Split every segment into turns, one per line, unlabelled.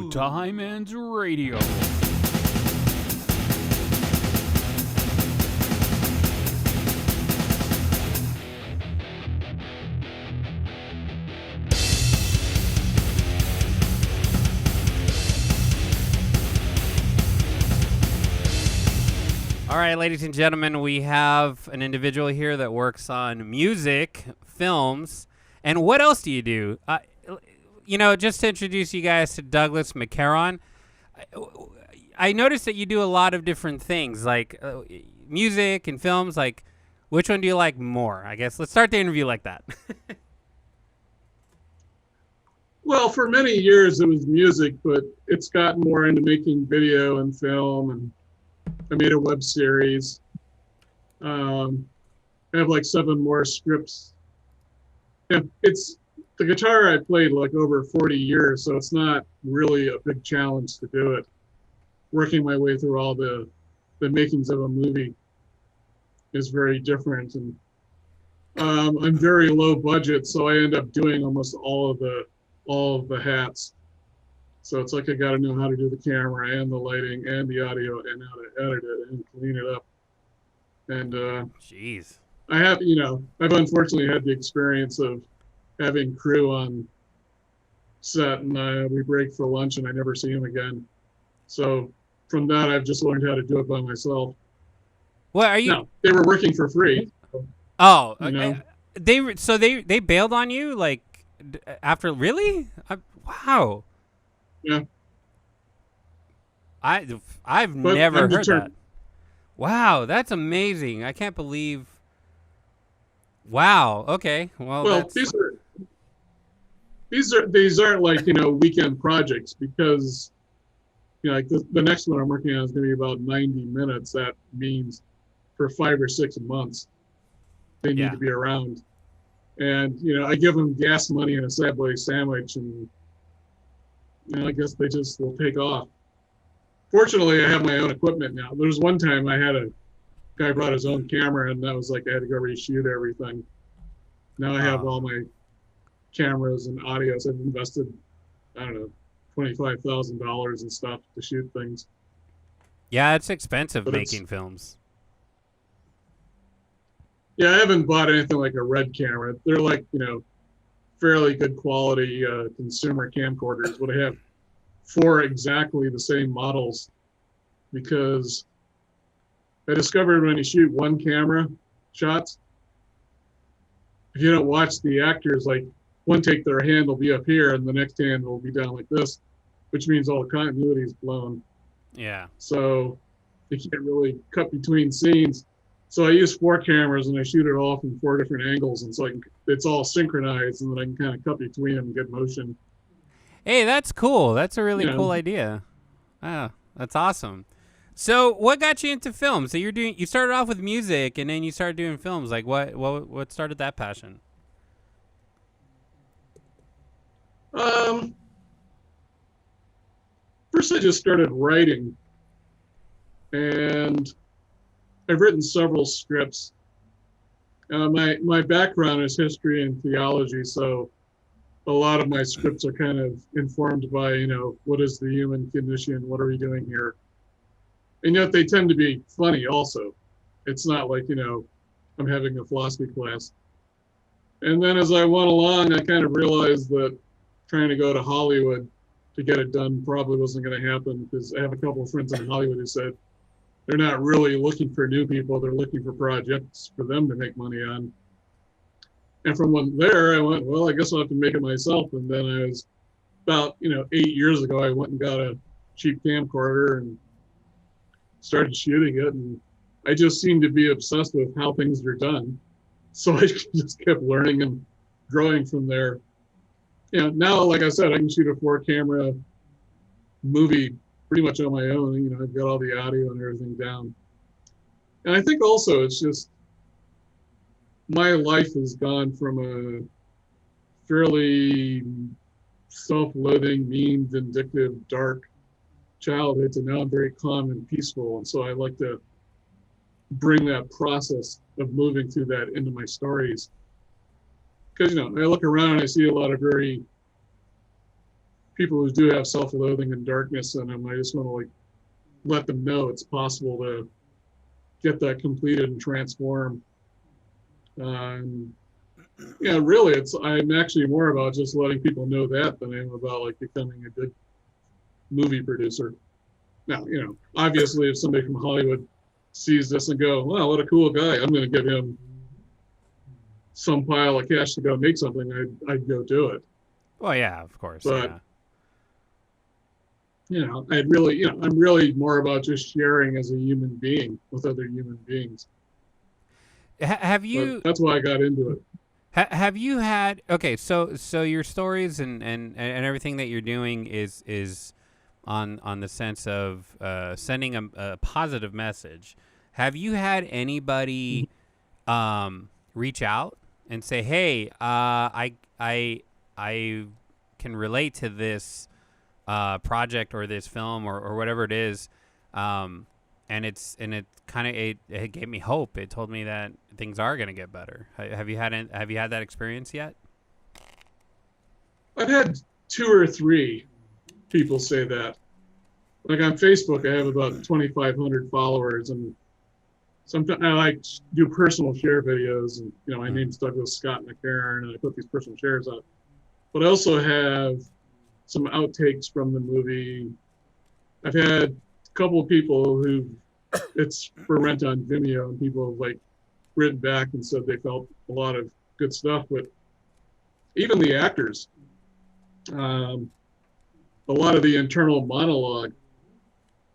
TimeEnds Radio. All right, ladies and gentlemen, we have an individual here that works on music, films, and what else do you do? Just to introduce you guys to Douglas McCarron, I noticed that you do a lot of different things, like music and films. Like, which one do you like more? I guess let's start the interview like that.
Well, for many years it was music, but it's gotten more into making video and film, and I made a web series. I have like 7 more scripts. Yeah, it's the guitar I played like over 40 years, so it's not really a big challenge to do it. Working my way through all the makings of a movie is very different, and I'm very low budget, so I end up doing almost all of the hats. So it's like I got to know how to do the camera and the lighting and the audio and how to edit it and clean it up. And
jeez,
I've unfortunately had the experience of having crew on set, and we break for lunch and I never see them again. So from that, I've just learned how to do it by myself.
What are you?
No, they were working for free.
Oh,
you know?
they bailed on you like after really? Wow.
Yeah.
I've never heard that. Wow, that's amazing. I can't believe. Wow. Okay. Well,
these aren't like weekend projects, because like the next one I'm working on is going to be about 90 minutes. That means for 5 or 6 months they need to be around, and I give them gas money and a Subway sandwich, and I guess they just will take off. Fortunately, I have my own equipment now. There's one time I had a guy brought his own camera, and that was like I had to go reshoot everything. Now I have all my cameras and audios. I've invested, I don't know, $25,000 and stuff to shoot things.
Yeah, it's expensive making films.
Yeah, I haven't bought anything like a Red camera. They're like, fairly good quality consumer camcorders, but I have 4 exactly the same models, because I discovered when you shoot one camera shots, if you don't watch the actors, like one take, their hand will be up here and the next hand will be down like this, which means all the continuity is blown.
Yeah.
So you can't really cut between scenes. So I use 4 cameras and I shoot it all from 4 different angles, and so it's all synchronized, and then I can kind of cut between them and get motion.
Hey, that's cool. That's a really cool idea. Ah, that's awesome. So, what got you into films? So you started off with music, and then you started doing films. Like, what started that passion?
First I just started writing, and I've written several scripts. My background is history and theology, so a lot of my scripts are kind of informed by, what is the human condition? What are we doing here? And yet they tend to be funny also. It's not like, I'm having a philosophy class. And then as I went along, I kind of realized that trying to go to Hollywood to get it done probably wasn't going to happen, because I have a couple of friends in Hollywood who said they're not really looking for new people. They're looking for projects for them to make money on. And from there, I went, well, I guess I'll have to make it myself. And then I was about, 8 years ago, I went and got a cheap camcorder and started shooting it. And I just seemed to be obsessed with how things are done. So I just kept learning and growing from there. Now, like I said, I can shoot a 4-camera movie pretty much on my own. I've got all the audio and everything down. And I think also it's just, my life has gone from a fairly self-loathing, mean, vindictive, dark childhood to now I'm very calm and peaceful. And so I like to bring that process of moving through that into my stories. Because, I look around and I see a lot of very people who do have self-loathing and darkness in them, I just want to like let them know it's possible to get that completed and transform. Yeah, really, I'm actually more about just letting people know that than I am about like becoming a good movie producer. Now, obviously, if somebody from Hollywood sees this and go, "Wow, what a cool guy," I'm going to give him some pile of cash to go make something. I'd go do it.
Well, yeah, of course.
But
yeah.
I'm really more about just sharing as a human being with other human beings.
Have
But
you?
that's why I got into it.
Have you had so your stories and everything that you're doing is on the sense of sending a positive message. Have you had anybody reach out and say, "Hey, I can relate to this project or this film or whatever it is," and it kind of it gave me hope. It told me that things are going to get better. Have you had that experience yet?
I've had 2 or 3 people say that. Like on Facebook, I have about 2,500 followers, and sometimes I like do personal share videos. And my name's Douglas Scott McCarron, and I put these personal shares out. But I also have some outtakes from the movie. I've had a couple of people who it's for rent on Vimeo, and people have like written back and said they felt a lot of good stuff. But even the actors, a lot of the internal monologue,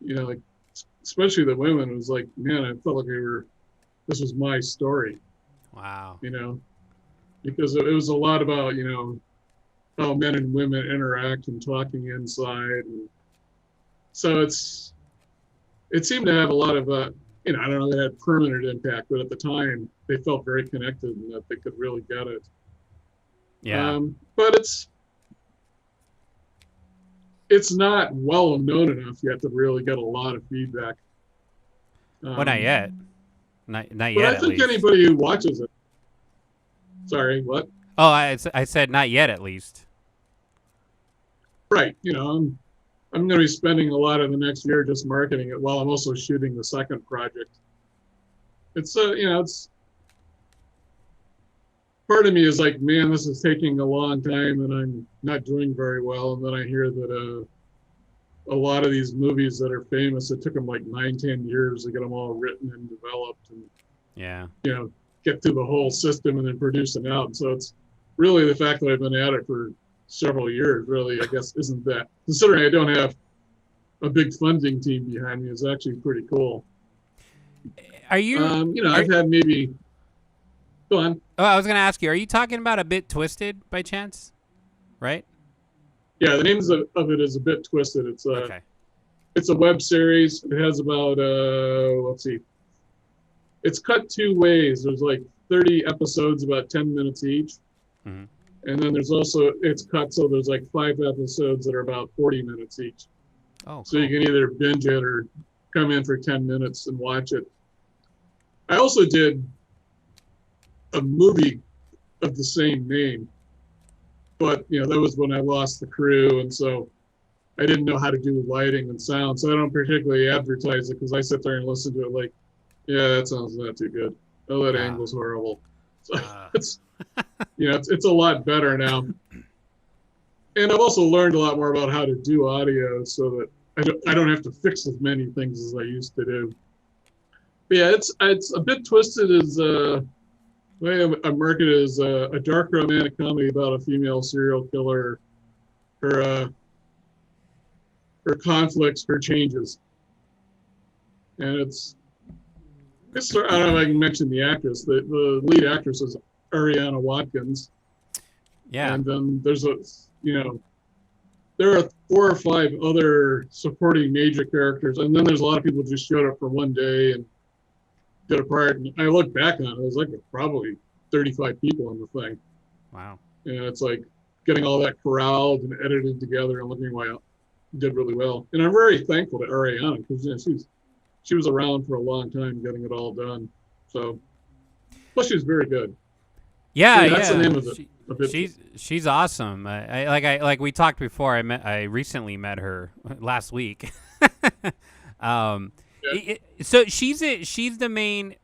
like especially the women, was like, man, I felt like this was my story.
Wow.
Because it was a lot about how men and women interact and talking inside, and so it seemed to have a lot of I don't know, they had permanent impact, but at the time they felt very connected and that they could really get it.
Yeah.
But it's not well known enough yet to really get a lot of feedback.
Well, not yet. Not
But
yet.
I think anybody who watches it. Sorry, what?
Oh, I said not yet, at least.
Right. I'm going to be spending a lot of the next year just marketing it while I'm also shooting the second project. It's it's part of me is like, man, this is taking a long time and I'm not doing very well. And then I hear that a lot of these movies that are famous, it took them like 9-10 years to get them all written and developed and get through the whole system and then produce them out. And so it's really the fact that I've been at it for several years, really, I guess, isn't that, considering I don't have a big funding team behind me, is actually pretty cool.
Are you?
I've had maybe. Go on.
Oh, I was going to ask you, are you talking about A Bit Twisted by chance? Right?
Yeah, the name of it is A Bit Twisted. It's
okay.
It's a web series. It has about let's see. It's cut 2 ways. There's like 30 episodes, about 10 minutes each.
Mm-hmm.
And then it's cut so there's like 5 episodes that are about 40 minutes each.
Oh, cool.
So you can either binge it or come in for 10 minutes and watch it. I also did a movie of the same name, but that was when I lost the crew, and so I didn't know how to do lighting and sound, so I don't particularly advertise it because I sit there and listen to it like, yeah, that sounds not too good. Oh, that angle's horrible. So it's it's a lot better now. And I've also learned a lot more about how to do audio so that I don't have to fix as many things as I used to do. But yeah, it's A Bit Twisted is the way I market it as a dark romantic comedy about a female serial killer, her conflicts, her changes. And I don't know if I can mention the actress. The lead actress is Ariana Watkins.
Yeah.
And then there's there are 4 or 5 other supporting major characters, and then there's a lot of people who just showed up for one day and did a part. And I look back on it, it was like probably 35 people on the thing.
Wow.
And it's like getting all that corralled and edited together and looking well, did really well. And I'm very thankful to Ariana because she was around for a long time getting it all done. So, plus she was very good.
Yeah,
that's the name of it. a bit.
She's awesome. Like we talked before. I recently met her last week. um, so she's the main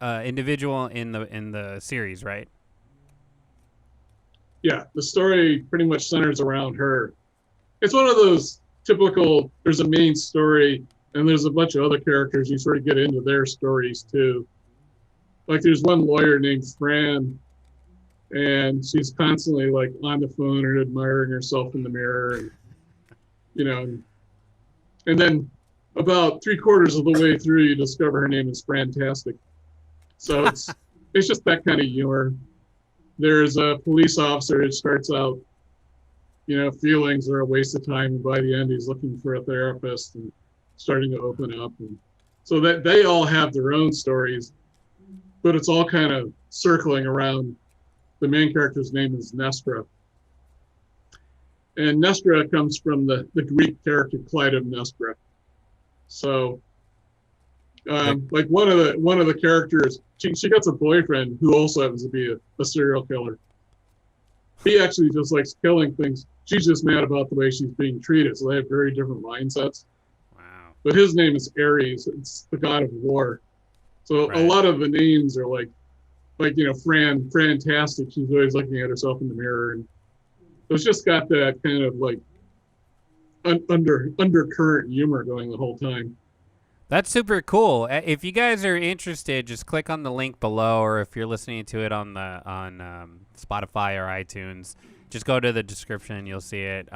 individual in the series, right?
Yeah, the story pretty much centers around her. It's one of those typical. There's a main story, and there's a bunch of other characters. You sort of get into their stories too. Like there's one lawyer named Fran, and she's constantly like on the phone and admiring herself in the mirror, and, and then about 3/4 of the way through, you discover her name is Fantastic. So it's just that kind of humor. There's a police officer who starts out, feelings are a waste of time, and by the end, he's looking for a therapist and starting to open up, and so that they all have their own stories, but it's all kind of circling around. The main character's name is Nestra. And Nestra comes from the Greek character Clytemnestra. So, like one of the characters, she gets a boyfriend who also happens to be a serial killer. He actually just likes killing things. She's just mad about the way she's being treated. So they have very different mindsets.
Wow.
But his name is Ares. It's the god of war. So
right.
A lot of the names are like Fantastic. She's always looking at herself in the mirror, and so it's just got that kind of like undercurrent humor going the whole time.
That's super cool. If you guys are interested, just click on the link below, or if you're listening to it on Spotify or iTunes, just go to the description. You'll see it.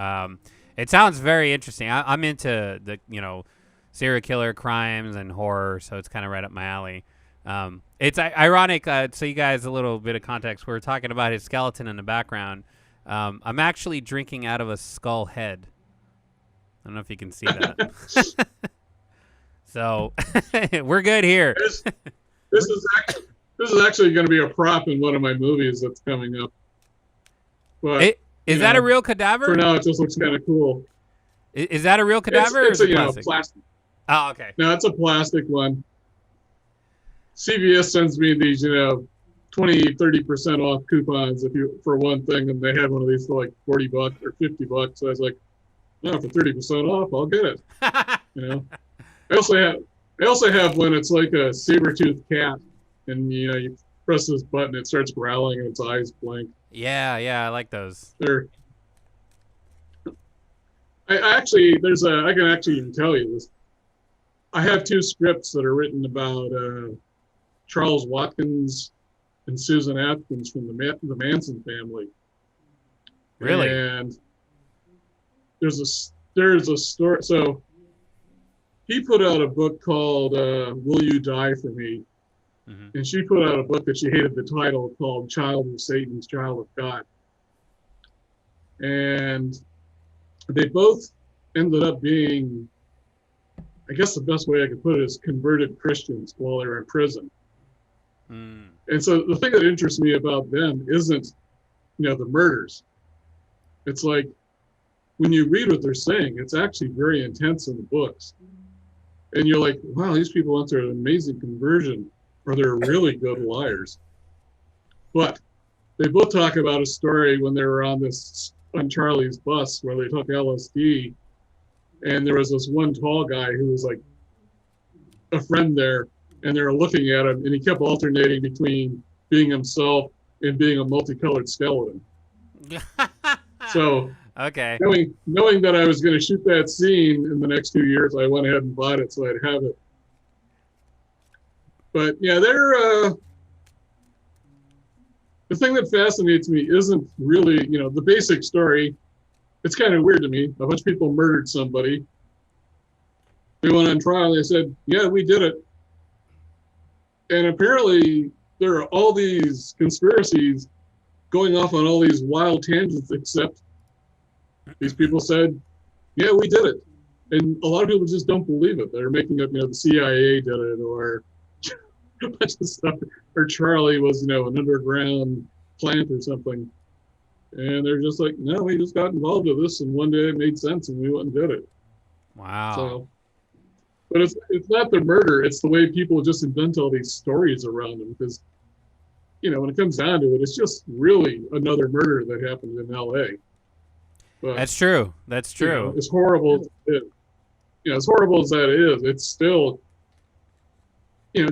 It sounds very interesting. I'm into the serial killer crimes and horror, so it's kind of right up my alley. It's ironic. So you guys, a little bit of context. We're talking about his skeleton in the background. I'm actually drinking out of a skull head. I don't know if you can see that. So we're good here.
This is actually going to be a prop in one of my movies that's coming up. But
is that a real cadaver?
For now, it just looks kind of cool.
Is that a real cadaver?
It's
or is it
plastic.
Oh, okay.
No, it's a plastic one. CVS sends me these, 20-30% off coupons for one thing, and they had one of these for like $40 or $50. So I was like, no, for 30% off, I'll get it. I also have one. It's like a saber-toothed cat, and you press this button, it starts growling, and its eyes blink.
Yeah, I like those.
I can actually even tell you this. I have 2 scripts that are written about Charles Watkins and Susan Atkins from the Manson family.
Really?
And there's a story. So he put out a book called Will You Die for Me? Mm-hmm. And she put out a book that she hated the title, called Child of Satan's Child of God. And they both ended up being, I guess the best way I could put it is, converted Christians while they were in prison. Mm. And so the thing that interests me about them isn't, the murders. It's like, when you read what they're saying, it's actually very intense in the books. And you're like, wow, these people went through an amazing conversion, or they're really good liars. But they both talk about a story when they were on Charlie's bus where they took LSD, and there was this one tall guy who was like a friend there, and they were looking at him, and he kept alternating between being himself and being a multicolored skeleton. So
okay,
knowing that I was going to shoot that scene in the next 2 years, I went ahead and bought it so I'd have it. But yeah, the thing that fascinates me isn't really, the basic story. It's kind of weird to me. A bunch of people murdered somebody. They went on trial. They said, yeah, we did it. And apparently there are all these conspiracies going off on all these wild tangents, except these people said, yeah, we did it. And a lot of people just don't believe it. They're making up, the CIA did it, or a bunch of stuff, or Charlie was, an underground plant or something. And they're just like, no, we just got involved with this, and one day it made sense, and we went and did it.
Wow.
So, but it's not the murder; it's the way people just invent all these stories around them. Because when it comes down to it, it's just really another murder that happened in L.A. But
That's true. That's true.
as horrible as it is, as horrible as that is, it's still,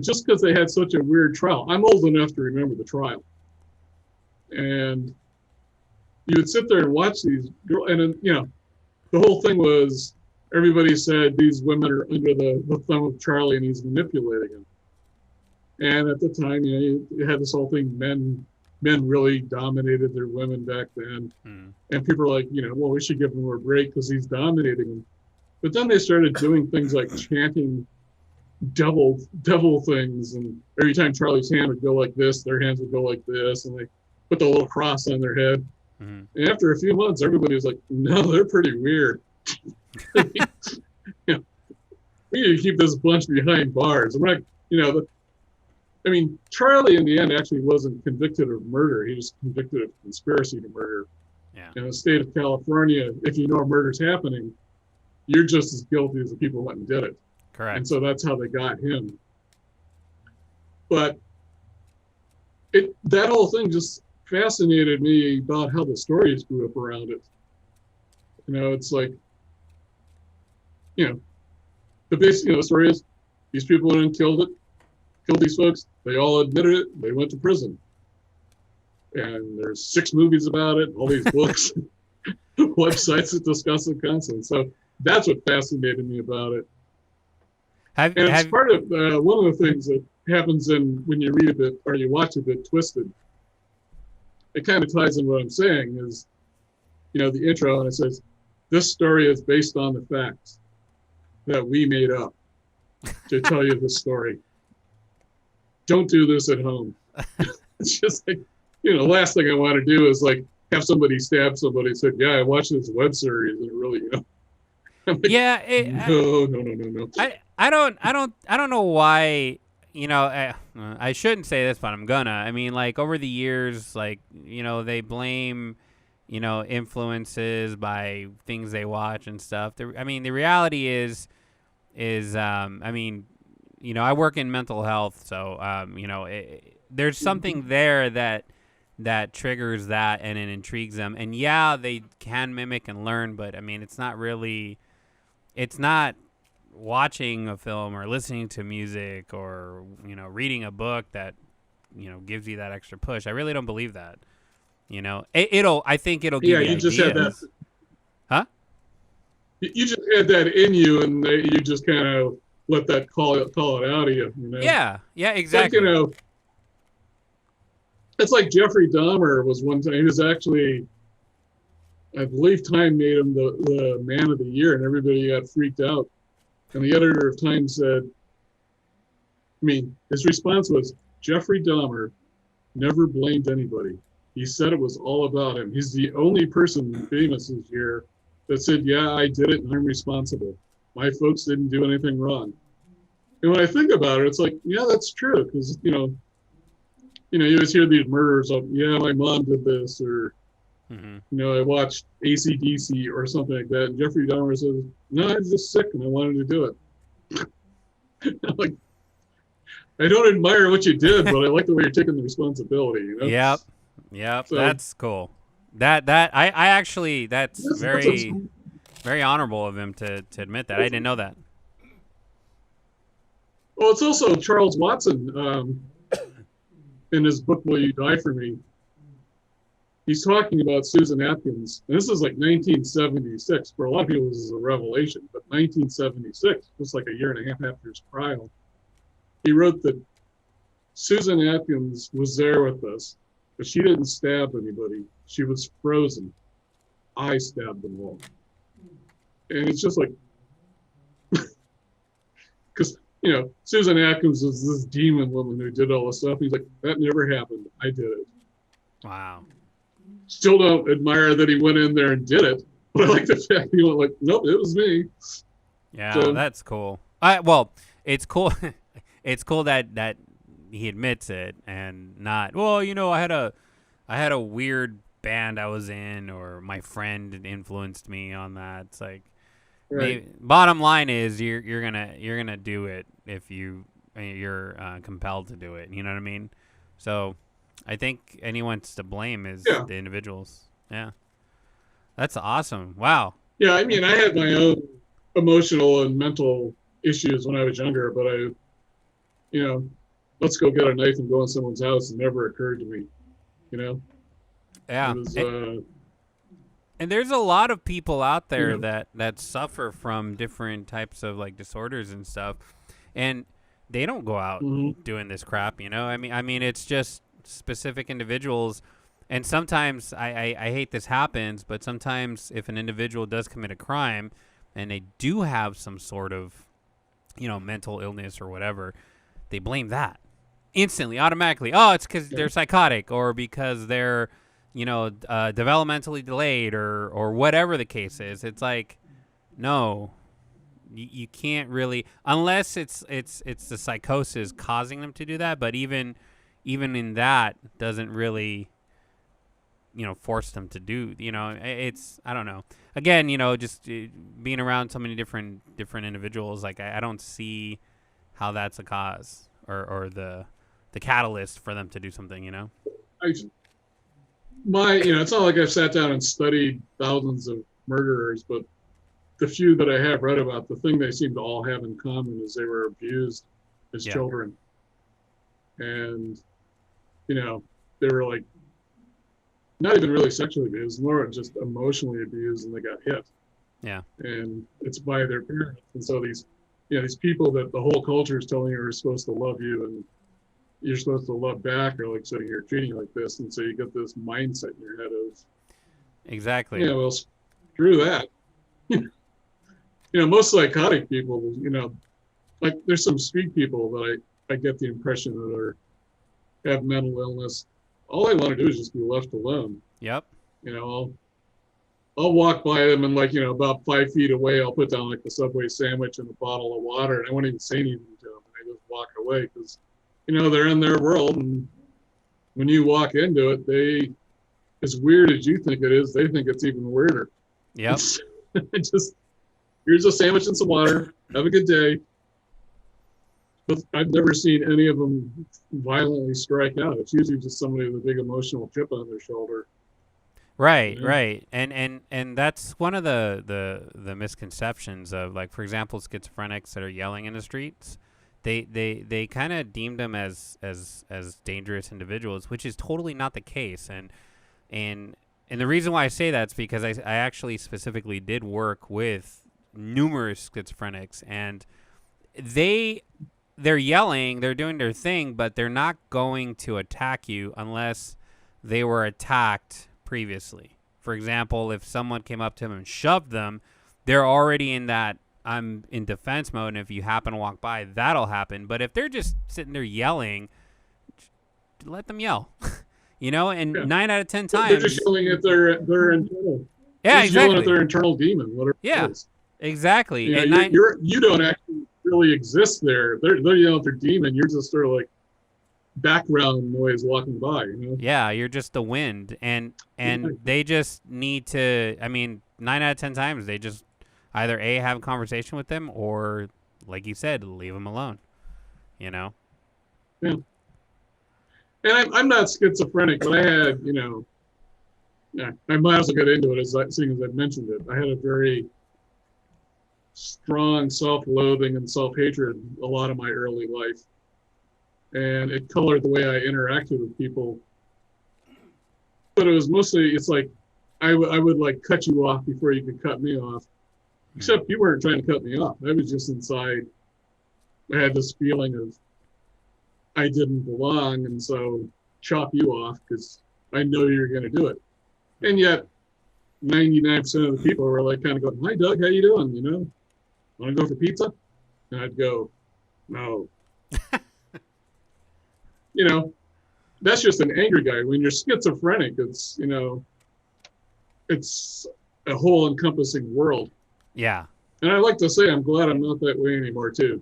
just because they had such a weird trial. I'm old enough to remember the trial, and you would sit there and watch these girls, and the whole thing was everybody said these women are under the thumb of Charlie and he's manipulating them. And at the time, you had this whole thing, men really dominated their women back then. And people are like, well, we should give him a break because he's dominating them. But then they started doing things like chanting devil things. And every time Charlie's hand would go like this, their hands would go like this. And they put the little cross on their head. And after a few months, everybody was like, no, they're pretty weird. We need to keep this bunch behind bars. I'm not, Charlie in the end actually wasn't convicted of murder. He was convicted of conspiracy to murder.
Yeah.
In the state of California, if you know a murder's happening, you're just as guilty as the people who went and did it.
Correct.
And so that's how they got him. But that whole thing just fascinated me about how the stories grew up around it. It's like, the basic, the story is these people went and killed these folks. They all admitted it. They went to prison. And there's 6 movies about it, all these books, websites that discuss the concept. So that's what fascinated me about it. It's part of one of the things that happens when you read a bit or you watch a bit Twisted. It kind of ties in what I'm saying is, the intro, and it says, this story is based on the facts that we made up to tell you this story. Don't do this at home. It's just like, the last thing I want to do is like have somebody stab somebody and say, yeah, I watched this web series and it really, I'm like, no.
I don't know why, I shouldn't say this, but I'm gonna. Like over the years, like, they blame, influences by things they watch and stuff. The reality is, I work in mental health, so, there's something there that triggers that and it intrigues them. And yeah, they can mimic and learn, but it's not watching a film or listening to music or, reading a book that, gives you that extra push. I really don't believe that. I think it'll give you ideas.
Just had that.
Huh?
You just had that in you, and you just kind of let that call it out of you.
Yeah, exactly.
It's like Jeffrey Dahmer was one time. He was actually, I believe Time made him the man of the year, and everybody got freaked out. And the editor of Time said, his response was, Jeffrey Dahmer never blamed anybody. He said it was all about him. He's the only person famous this year that said, yeah, I did it and I'm responsible. My folks didn't do anything wrong. And when I think about it, it's like, yeah, that's true. Because, you always hear these murderers of, yeah, my mom did this, or, I watched AC/DC or something like that. And Jeffrey Dahmer says, no, I was just sick and I wanted to do it. I'm like, I don't admire what you did, but I like the way you're taking the responsibility.
Yep. So, that's cool. I actually, that's very, very honorable of him to admit that. I didn't know that.
Well, it's also Charles Watson in his book, Will You Die For Me? He's talking about Susan Atkins. And this is like 1976. For a lot of people, this is a revelation. But 1976, just like a year and a half after his trial, he wrote that Susan Atkins was there with us, but she didn't stab anybody. She was frozen. I stabbed them all. And it's just like, because, Susan Atkins was this demon woman who did all this stuff. He's like, that never happened. I did it.
Wow.
Still don't admire that he went in there and did it, but I like the fact he went like, nope, it was me.
Yeah, so, that's cool. Well, it's cool. It's cool that he admits it and not, well, I had a weird band I was in, or my friend influenced me on that. It's like, right. Bottom line is you're gonna do it if you're compelled to do it. You know what I mean? So I think anyone's to blame is
Yeah.
the individuals. Yeah. That's awesome. Wow.
Yeah, I mean, I had my own emotional and mental issues when I was younger, but you know, let's go get a knife and go in someone's house. It never occurred to me. You know, it
Yeah.
was,
And there's a lot of people out
you
there
know,
that suffer from different types of like disorders and stuff, and they don't go out
mhm.
doing this crap. I mean, it's just specific individuals, and sometimes I hate this happens, but sometimes if an individual does commit a crime, and they do have some sort of mental illness or whatever, they blame that instantly, automatically. Oh, it's because
Yeah.
they're psychotic or because they're developmentally delayed or whatever the case is. It's like, no, you can't really, unless it's the psychosis causing them to do that. But even in that doesn't really force them to do. It's, I don't know. Again, just being around so many different individuals, like I don't see how that's a cause or the catalyst for them to do something.
I, it's not like I've sat down and studied thousands of murderers, but the few that I have read about, the thing they seem to all have in common is they were abused as
Yeah.
children. And, they were like, not even really sexually abused, more just emotionally abused, and they got hit.
Yeah.
And it's by their parents. And so these people that the whole culture is telling you are supposed to love you and you're supposed to love back, or like sitting here treating you like this. And so you get this mindset in your head of,
Exactly.
well, screw that. Most psychotic people, like there's some street people that I get the impression that have mental illness. All they want to do is just be left alone.
Yep.
I'll walk by them and about 5 feet away, I'll put down like a Subway sandwich and a bottle of water, and I won't even say anything to them. I just walk away because, they're in their world, and when you walk into it, as weird as you think it is, they think it's even weirder.
Yep.
Just here's a sandwich and some water. Have a good day. But I've never seen any of them violently strike out. It's usually just somebody with a big emotional chip on their shoulder.
Right,
Yeah.
right. And that's one of the misconceptions of, like, for example, schizophrenics that are yelling in the streets. They kind of deemed them as dangerous individuals, which is totally not the case. And the reason why I say that's because I actually specifically did work with numerous schizophrenics, and they're yelling, they're doing their thing, but they're not going to attack you unless they were attacked previously. For example, if someone came up to them and shoved them, they're already in that I'm in defense mode, and if you happen to walk by, that'll happen. But if they're just sitting there yelling, let them yell. And
Yeah.
9 out of 10
They're
times,
just yelling at their internal.
yeah,
They're just yelling at
exactly,
their internal demon, whatever
yeah,
it is.
exactly. And
You don't actually really exist there. They're yelling at their demon. You're just sort of like background noise walking by.
yeah, you're just the wind, and they just need to. I mean, 9 out of 10 times, they just either have a conversation with them, or, like you said, leave them alone.
Yeah. And I'm not schizophrenic, but I had, yeah, I might as well get into it seeing as I've mentioned it. I had a very strong self-loathing and self-hatred a lot of my early life. And it colored the way I interacted with people. But it was mostly, it's like, I would like cut you off before you could cut me off. Except you weren't trying to cut me off. I was just inside. I had this feeling of I didn't belong, and so chop you off because I know you're going to do it. And yet, 99% of the people were like kind of going, "Hi, Doug, how you doing? Want to go for pizza?" And I'd go, "No." That's just an angry guy. When you're schizophrenic, it's it's a whole encompassing world.
yeah.
And I like to say I'm glad I'm not that way anymore too.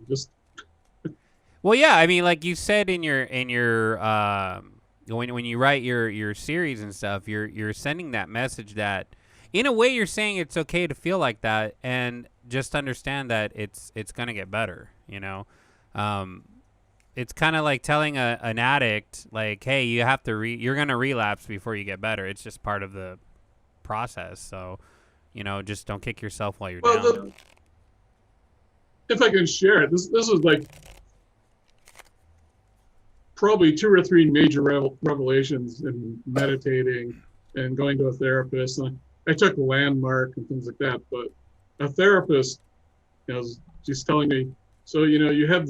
Well, yeah. I mean, like you said in your when you write your series and stuff, you're sending that message that, in a way, you're saying it's okay to feel like that, and just understand that it's gonna get better. it's kind of like telling an addict, like, hey, you have to you're gonna relapse before you get better. It's just part of the process. So, just don't kick yourself while you're
Well,
down.
if I can share it, this is like probably 2 or 3 major revelations in meditating and going to a therapist. And I took Landmark and things like that, but a therapist, she's telling me, so you have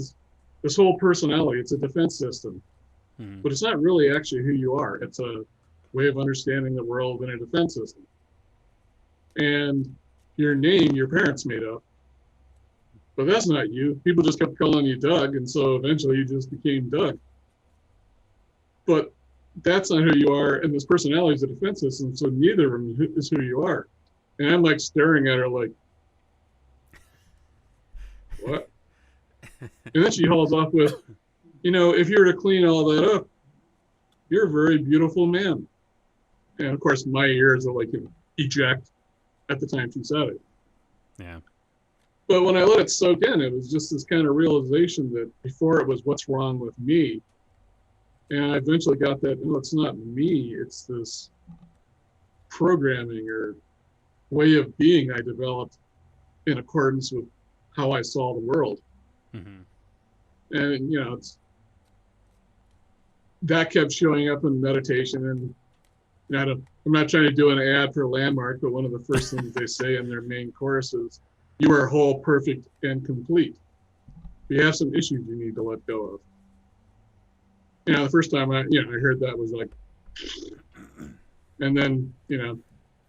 this whole personality. It's a defense system,
Hmm.
but it's not really actually who you are. It's a way of understanding the world in a defense system. And your name, your parents made up, but that's not you. People just kept calling you Doug, and so eventually you just became Doug. But that's not who you are, and this personality is a defense system, so neither of them is who you are. And I'm like staring at her like, what? And then she hauls off with, if you were to clean all that up, you're a very beautiful man. And of course, my ears are like eject at the time she said it.
Yeah.
But when I let it soak in, it was just this kind of realization that before it was what's wrong with me. And I eventually got that, no, it's not me. It's this programming or way of being I developed in accordance with how I saw the world.
Mm-hmm.
And, that kept showing up in meditation. And I'm not trying to do an ad for Landmark, but one of the first things they say in their main course is, you are whole, perfect, and complete. You have some issues you need to let go of. The first time I heard that was like, and then,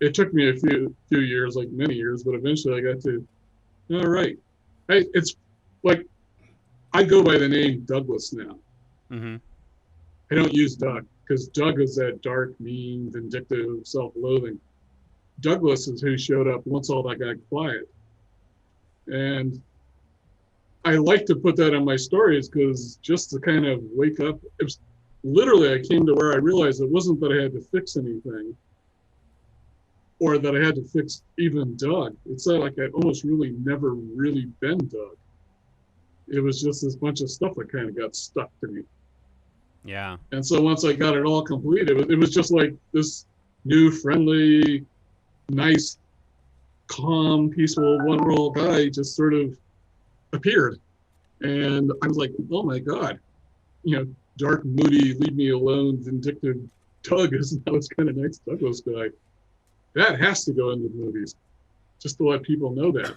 it took me a few years, like many years, but eventually I got to, all right. It's like, I go by the name Douglas now.
Mm-hmm.
I don't use Doug because Doug is that dark, mean, vindictive, self-loathing. Douglas is who showed up once all that got quiet. And I like to put that in my stories because just to kind of wake up, it was literally, I came to where I realized it wasn't that I had to fix anything or that I had to fix even Doug. It's not like I'd almost really never really been Doug. It was just this bunch of stuff that kind of got stuck to me.
Yeah.
And so once I got it all complete, it was just like this new, friendly, nice, calm, peaceful, one-world guy just sort of appeared. And I was like, oh my God, dark, moody, leave me alone, vindictive Doug is now this kind of nice Douglas guy. That has to go into the movies, just to let people know that.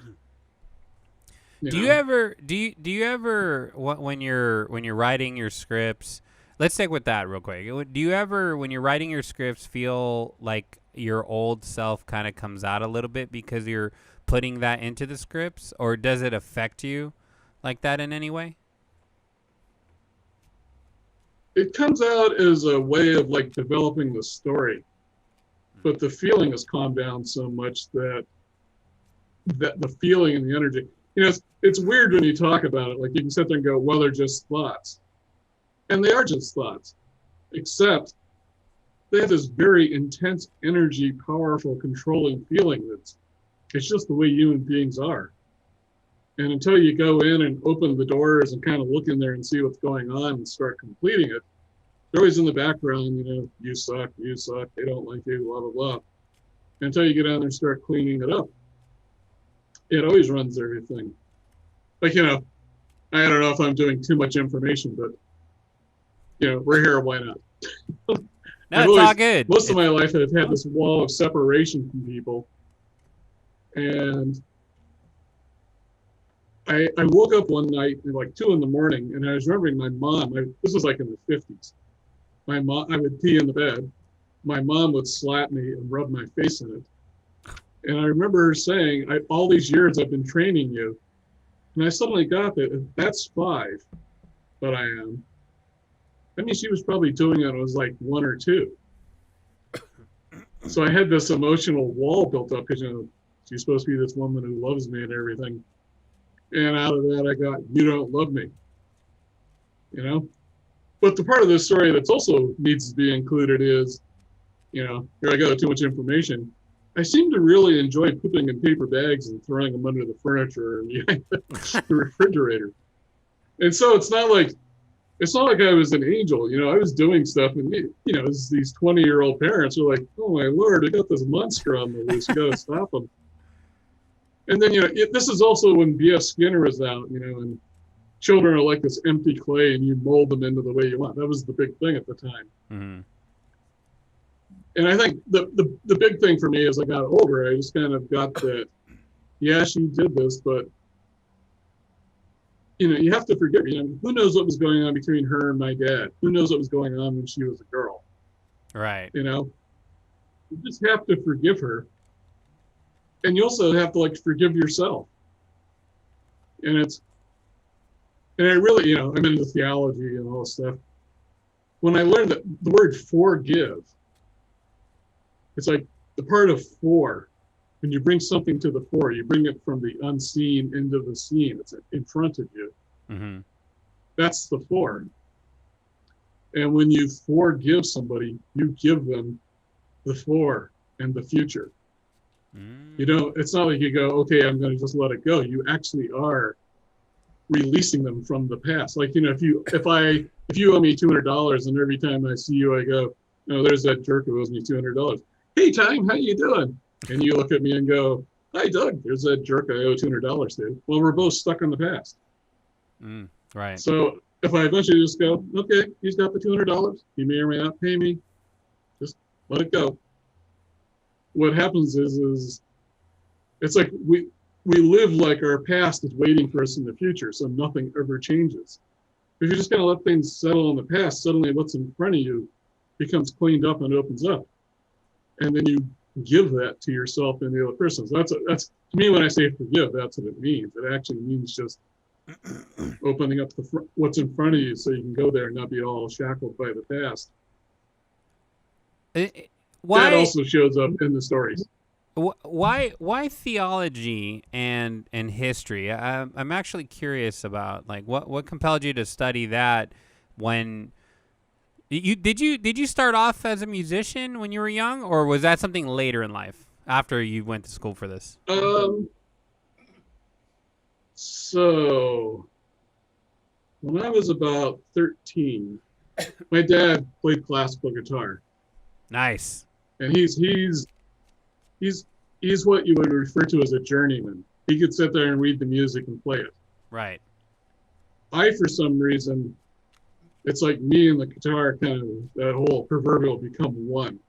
Do you ever when you're writing your scripts? Let's stick with that real quick. Do you ever, when you're writing your scripts, feel like your old self kind of comes out a little bit because you're putting that into the scripts, or does it affect you like that in any way?
It comes out as a way of like developing the story, but the feeling has calmed down so much that the feeling and the energy, it's weird when you talk about it. Like you can sit there and go, well, they're just thoughts. And they are just thoughts, except they have this very intense energy, powerful, controlling feeling it's just the way human beings are. And until you go in and open the doors and kind of look in there and see what's going on and start completing it, they're always in the background, you suck, they don't like you, blah, blah, blah. Until you get down there and start cleaning it up. It always runs everything. Like, I don't know if I'm doing too much information, but we're here, why not?
No, it's all good.
Most of my life I've had this wall of separation from people. And I woke up one night at like 2 a.m, and I was remembering my mom. This was like in the 50s. My mom, I would pee in the bed. My mom would slap me and rub my face in it. And I remember her saying, all these years I've been training you. And I suddenly got that if that's 5, but I am. I mean, she was probably doing it when I was like 1 or 2. So I had this emotional wall built up because, she's supposed to be this woman who loves me and everything. And out of that, I got, you don't love me. But the part of this story that's also needs to be included is, here I go, too much information. I seem to really enjoy pooping in paper bags and throwing them under the furniture and behind the refrigerator. And so it's not like it's not like I was an angel. I was doing stuff, and these 20-year-old parents are like, "Oh my Lord, we got this monster on the loose. We got to stop him." And then this is also when B.F. Skinner was out. And children are like this empty clay, and you mold them into the way you want. That was the big thing at the time.
Mm-hmm.
And I think the big thing for me as I got older, I just kind of got that. Yeah, she did this, but you have to forgive. Who knows what was going on between her and my dad? Who knows what was going on when she was a girl?
Right.
You just have to forgive her, and you also have to forgive yourself. And I really, I'm into theology and all this stuff. When I learned that the word forgive, it's like the part of for. When you bring something to the fore, you bring it from the unseen into the seen. It's in front of you.
Mm-hmm.
That's the for. And when you forgive somebody, you give them the for and the future. It's not like you go, okay, I'm going to just let it go. You actually are releasing them from the past. Like, if you owe me $200 and every time I see you, I go, no, there's that jerk who owes me $200. Hey, Time, how you doing? And you look at me and go, hi, Doug, there's that jerk I owe $200 to. Well, we're both stuck in the past.
Right.
So if I eventually just go, okay, he's got the $200. He may or may not pay me. Just let it go. What happens is it's like we live like our past is waiting for us in the future, so nothing ever changes. If you're just going to let things settle in the past, suddenly what's in front of you becomes cleaned up and opens up. And then you give that to yourself and the other person. So that's to me, when I say forgive, that's what it means. It actually means just opening up what's in front of you so you can go there and not be all shackled by the past.
Why,
that also shows up in the stories.
Why theology and history? I'm actually curious about what compelled you to study that when did you start off as a musician when you were young, or was that something later in life after you went to school for this?
So when I was about 13, my dad played classical guitar.
Nice.
And he's what you would refer to as a journeyman. He could sit there and read the music and play it.
Right.
I, for some reason, it's like me and the guitar kind of, that whole proverbial become one.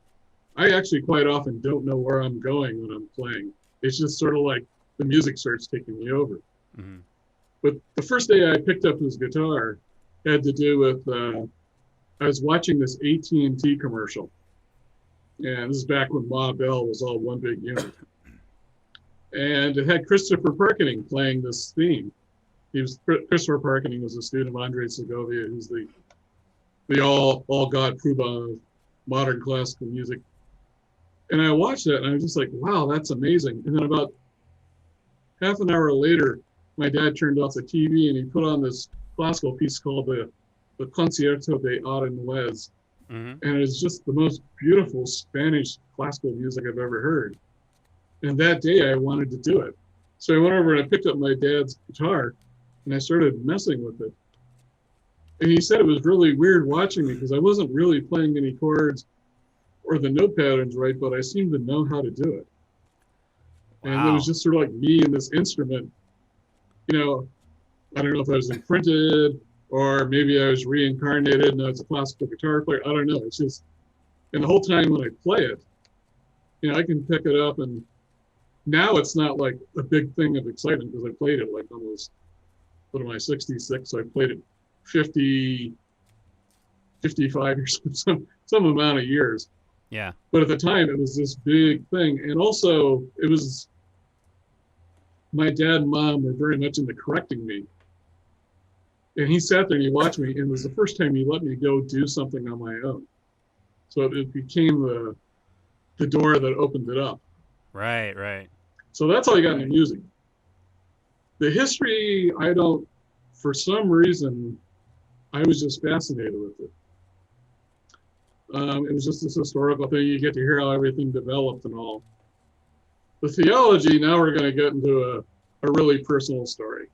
I actually quite often don't know where I'm going when I'm playing. It's just sort of like the music starts taking me over.
Mm-hmm.
But the first day I picked up his guitar had to do with, I was watching this AT&T commercial. And this is back when Ma Bell was all one big unit. And it had Christopher Parkening playing this theme. Christopher Parkening was a student of Andre Segovia, who's the all God poobah of modern classical music. And I watched that and I was just like, wow, that's amazing. And then about half an hour later, my dad turned off the TV and he put on this classical piece called the Concierto de Aranjuez. Mm-hmm. And it's just the most beautiful Spanish classical music I've ever heard. And that day I wanted to do it. So I went over and I picked up my dad's guitar and I started messing with it. And he said it was really weird watching me because I wasn't really playing any chords or the note patterns right, but I seemed to know how to do it. Wow. And it was just sort of like me and this instrument. You know, I don't know if I was imprinted or maybe I was reincarnated and I was a classical guitar player. I don't know. It's just, and the whole time when I play it, you know, I can pick it up and now it's not like a big thing of excitement because I played it like almost, what am I, 66? So I played it 50, 55 or some amount of years.
Yeah.
But at the time it was this big thing. And also it was, my dad and mom were very much into correcting me. And he sat there and he watched me, and it was the first time he let me go do something on my own. So it became the door that opened it up.
Right, right.
So that's how I got into music. The history, for some reason, I was just fascinated with it. It was just this historical thing. You get to hear how everything developed and all. The theology, now we're going to get into a really personal story.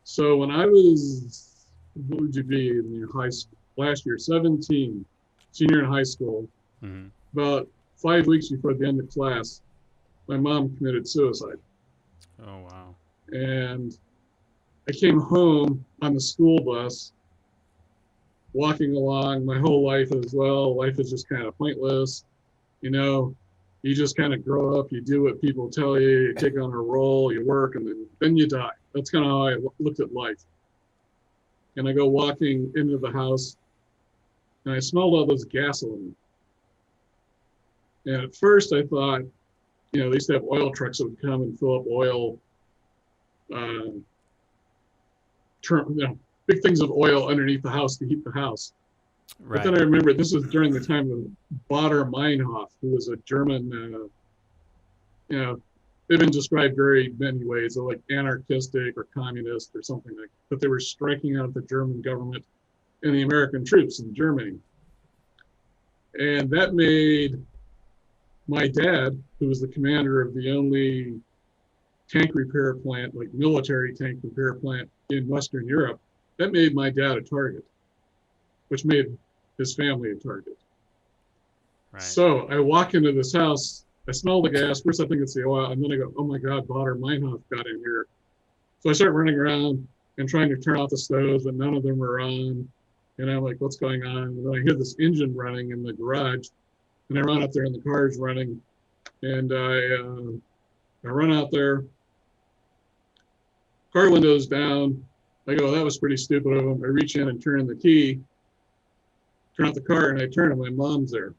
So when I was, what would you be in your high school last year, 17, senior in high school,
Mm-hmm.
about 5 weeks before the end of class, my mom committed suicide.
Oh wow.
And I came home on the school bus, walking along my whole life as well. Life is just kind of pointless. You know, you just kind of grow up, you do what people tell you, you take on a role, you work, and then you die. That's kind of how I looked at life. And I go walking into the house, and I smelled all this gasoline. And at first I thought, they used to have oil trucks that would come and fill up oil, uh, big things of oil underneath the house to heat the house. But then I
Right.
remember this was during the time of Baader Meinhof, who was a German, they've been described very many ways, so like anarchistic or communist or something like that. But they were striking out the German government and the American troops in Germany. And that made my dad, who was the commander of the only tank repair plant, like military tank repair plant in Western Europe, that made my dad a target, which made his family a target.
Right.
So I walk into this house, I smell the gas. First, I think it's the oil, and then I go, "Oh my God, Baader Meinhof got in here." So I start running around and trying to turn off the stoves, but none of them are on. And I'm like, "What's going on?" And then I hear this engine running in the garage, and I run out there, and the car is running. And I run out there, car windows down. I go, "That was pretty stupid of them." I reach in and turn the key, turn off the car, and I turn, and my mom's there.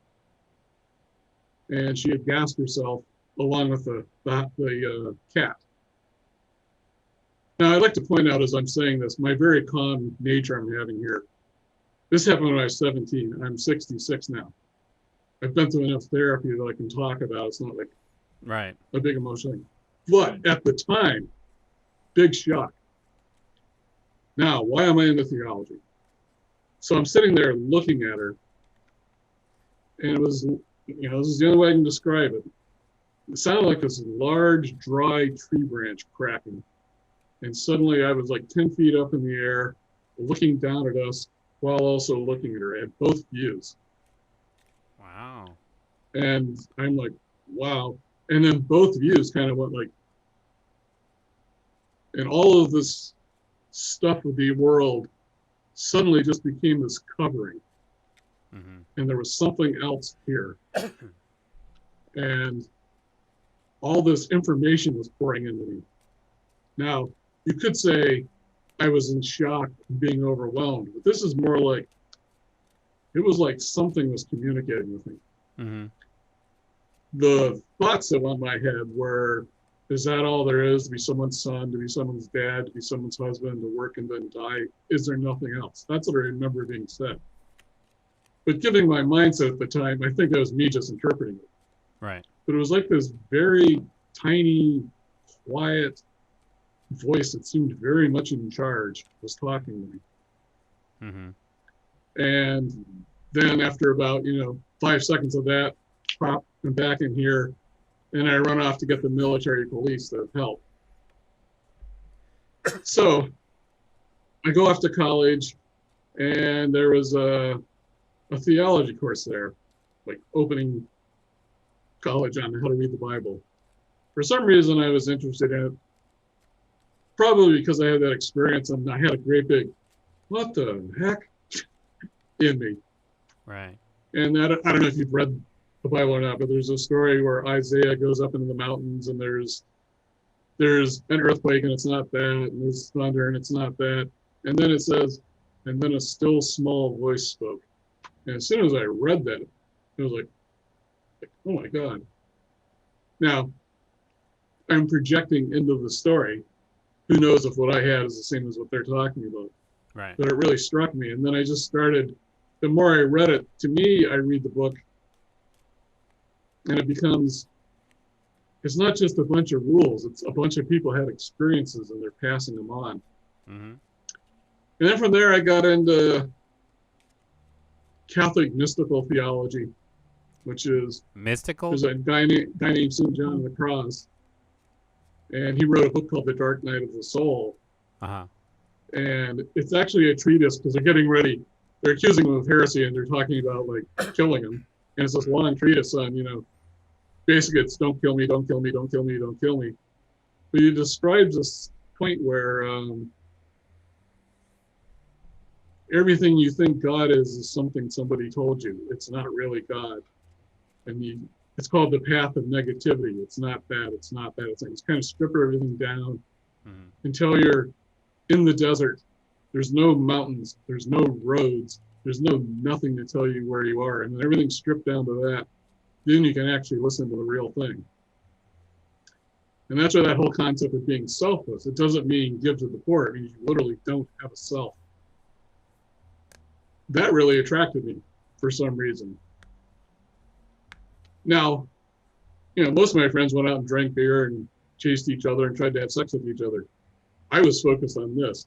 And she had gassed herself along with the cat. Now, I'd like to point out as I'm saying this, my very calm nature I'm having here. This happened when I was 17. I'm 66 now. I've been through enough therapy that I can talk about. It's not like
Right.
a big emotional thing. But at the time, big shock. Now, why am I into theology? So I'm sitting there looking at her, and it was, this is the only way I can describe it. It sounded like this large, dry tree branch cracking. And suddenly I was like 10 feet up in the air, looking down at us while also looking at her at both views.
Wow.
And I'm like, wow. And then both views kind of went like, and all of this stuff with the world suddenly just became this covering.
Mm-hmm.
And there was something else here. And all this information was pouring into me. Now, you could say I was in shock and being overwhelmed, but this is more like, it was like something was communicating with me.
Mm-hmm.
The thoughts that went in my head were, is that all there is, to be someone's son, to be someone's dad, to be someone's husband, to work and then die? Is there nothing else? That's what I remember being said. But given my mindset at the time, I think that was me just interpreting it.
Right.
But it was like this very tiny, quiet voice that seemed very much in charge was talking to me.
Mm-hmm.
And then after about, 5 seconds of that, pop, I'm back in here, and I run off to get the military police to help. So I go off to college, and there was a theology course there, like opening college on how to read the Bible. For some reason, I was interested in it, probably because I had that experience and I had a great big, what the heck, in me.
Right.
And that, I don't know if you've read the Bible or not, but there's a story where Isaiah goes up into the mountains and there's an earthquake and it's not that, and there's thunder and it's not that. And then it says, and then a still small voice spoke. And as soon as I read that, it was like, oh my God. Now, I'm projecting into the story. Who knows if what I had is the same as what they're talking about.
Right.
But it really struck me. And then I just started, the more I read it, to me, I read the book and it becomes, it's not just a bunch of rules. It's a bunch of people had experiences and they're passing them on.
Mm-hmm.
And then from there, I got into Catholic mystical theology, which is,
Mystical?
there's a guy named St. John of the Cross. And he wrote a book called The Dark Night of the Soul.
Uh-huh.
And it's actually a treatise because they're getting ready. They're accusing him of heresy and they're talking about like killing him. And it's this long treatise on, basically it's don't kill me, don't kill me, don't kill me, don't kill me. But he describes this point where everything you think God is something somebody told you. It's not really God. And it's called the path of negativity. It's not that. It's not that. It's kind of strip everything down until you're in the desert. There's no mountains. There's no roads. There's nothing to tell you where you are. And then everything's stripped down to that. Then you can actually listen to the real thing. And that's why that whole concept of being selfless, it doesn't mean give to the poor. It means you literally don't have a self. That really attracted me for some reason. Now, most of my friends went out and drank beer and chased each other and tried to have sex with each other. I was focused on this.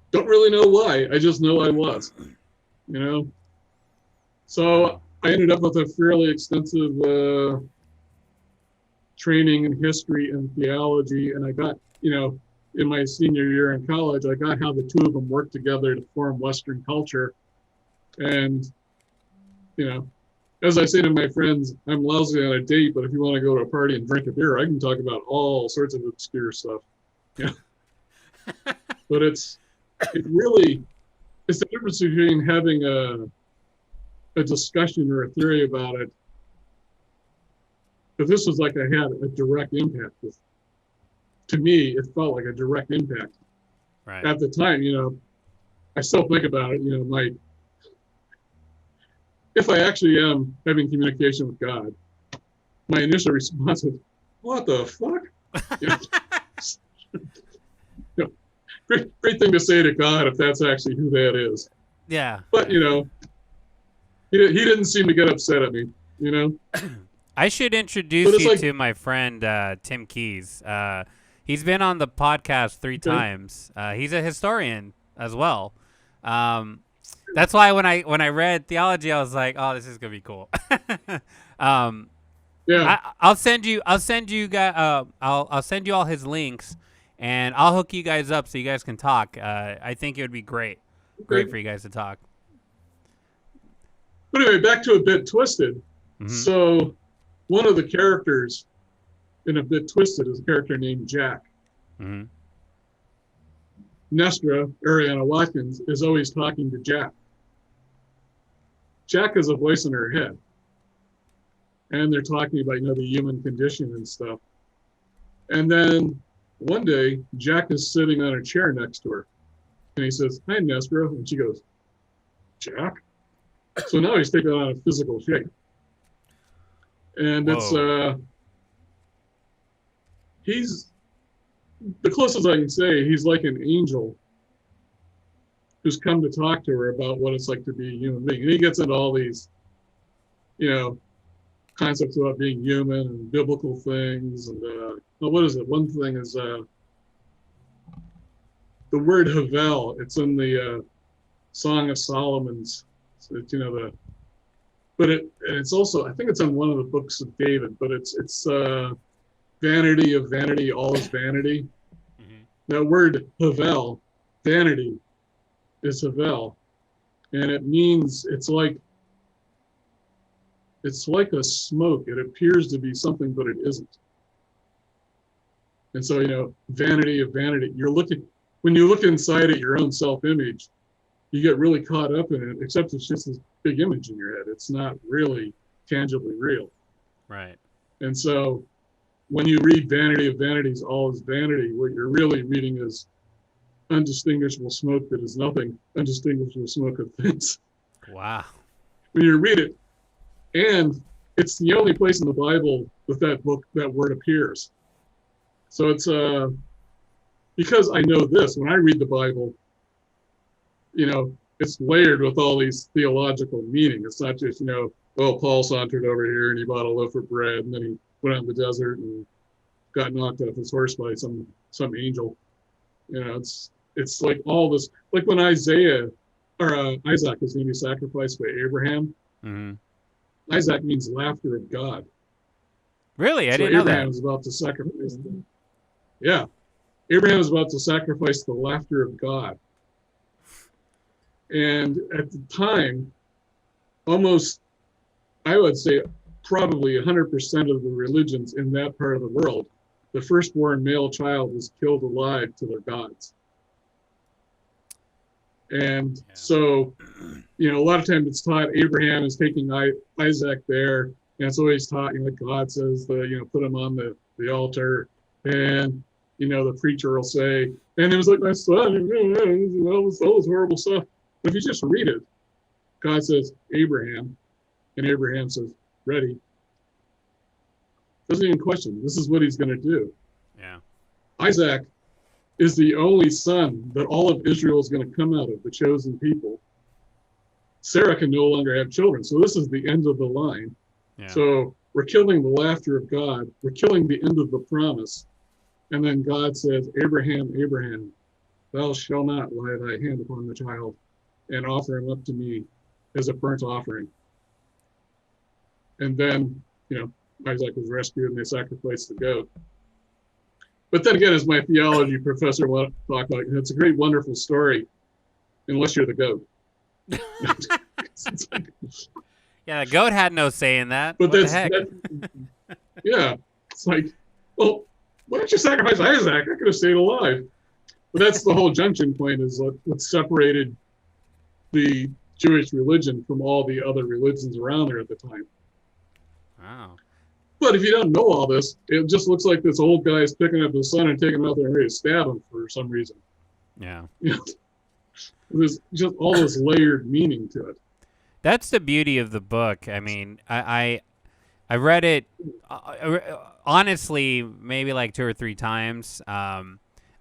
Don't really know why. I just know I was, So I ended up with a fairly extensive training in history and theology. And I got, in my senior year in college, I got how the two of them worked together to form Western culture. And, as I say to my friends, I'm lousy on a date, but if you want to go to a party and drink a beer, I can talk about all sorts of obscure stuff. Yeah. But it's the difference between having a discussion or a theory about it. But this was like I had a direct impact. To me, it felt like a direct impact.
Right.
At the time, I still think about it, if I actually am having communication with God, my initial response was, what the fuck? Great thing to say to God if that's actually who that is.
Yeah.
But, he didn't seem to get upset at me,
I should introduce you to my friend Tim Keys. He's been on the podcast 3 times. He's a historian as well. That's why when I read theology, I was like, "Oh, this is gonna be cool."
Yeah.
I'll send you guys. I'll send you all his links, and I'll hook you guys up so you guys can talk. I think it would be great for you guys to talk.
But anyway, back to A Bit Twisted. Mm-hmm. So one of the characters in A Bit Twisted is a character named Jack.
Mm-hmm.
Nestra, Ariana Watkins, is always talking to Jack. Jack is a voice in her head. And they're talking about, the human condition and stuff. And then one day, Jack is sitting on a chair next to her. And he says, "Hi, Nestra." And she goes, "Jack?" So now he's taking on a physical shape. And he's, the closest I can say, he's like an angel who's come to talk to her about what it's like to be a human being. And he gets into all these, concepts about being human and biblical things. And what is it? One thing is the word Havel. It's in the Song of Solomon's. So it's, but it's also, I think it's in one of the books of David, but it's vanity of vanity, all is vanity. Mm-hmm. That word Havel, vanity, is Havel, and it means it's like a smoke. It appears to be something, but it isn't. And so, vanity of vanity. When you look inside at your own self-image, you get really caught up in it, except it's just this big image in your head. It's not really tangibly real.
Right.
And so when you read Vanity of Vanities, all is vanity, what you're really reading is undistinguishable smoke that is nothing, undistinguishable smoke of things.
Wow.
When you read it, and it's the only place in the Bible that word appears. So it's because I know this, when I read the Bible, it's layered with all these theological meaning. It's not just, Paul sauntered over here and he bought a loaf of bread and then he went out in the desert and got knocked off his horse by some angel. It's like all this, like when Isaac is going to be sacrificed by Abraham.
Mm-hmm.
Isaac means laughter of God.
Really? I didn't know that.
Abraham is about to sacrifice him. Yeah. Abraham is about to sacrifice the laughter of God. And at the time, almost, I would say, probably 100% of the religions in that part of the world, the firstborn male child was killed alive to their gods. And so, a lot of times it's taught Abraham is taking Isaac there, and it's always taught, God says, put him on the altar, and, the preacher will say, and it was like my son, all this horrible stuff. But if you just read it, God says, Abraham, and Abraham says, ready. Doesn't even question. This is what he's going to do.
Yeah.
Isaac is the only son that all of Israel is going to come out of, the chosen people. Sarah can no longer have children. So this is the end of the line.
Yeah.
So we're killing the laughter of God. We're killing the end of the promise. And then God says, Abraham, Abraham, thou shalt not lay thy hand upon the child and offer him up to me as a burnt offering. And then, Isaac was rescued and they sacrificed the goat. But then again, as my theology professor talked about, it's a great, wonderful story, unless you're the goat.
Yeah, the goat had no say in that.
But
what the heck?
Yeah, it's like, well, why don't you sacrifice Isaac? I could have stayed alive. But that's the whole junction point, is what separated the Jewish religion from all the other religions around there at the time.
Wow. But
if you don't know all this, it just looks like this old guy is picking up his son and taking him out there and ready to stab him for some reason.
Yeah.
There's just all this layered meaning to it.
That's the beauty of the book. I mean, I read it honestly maybe like 2 or 3 times.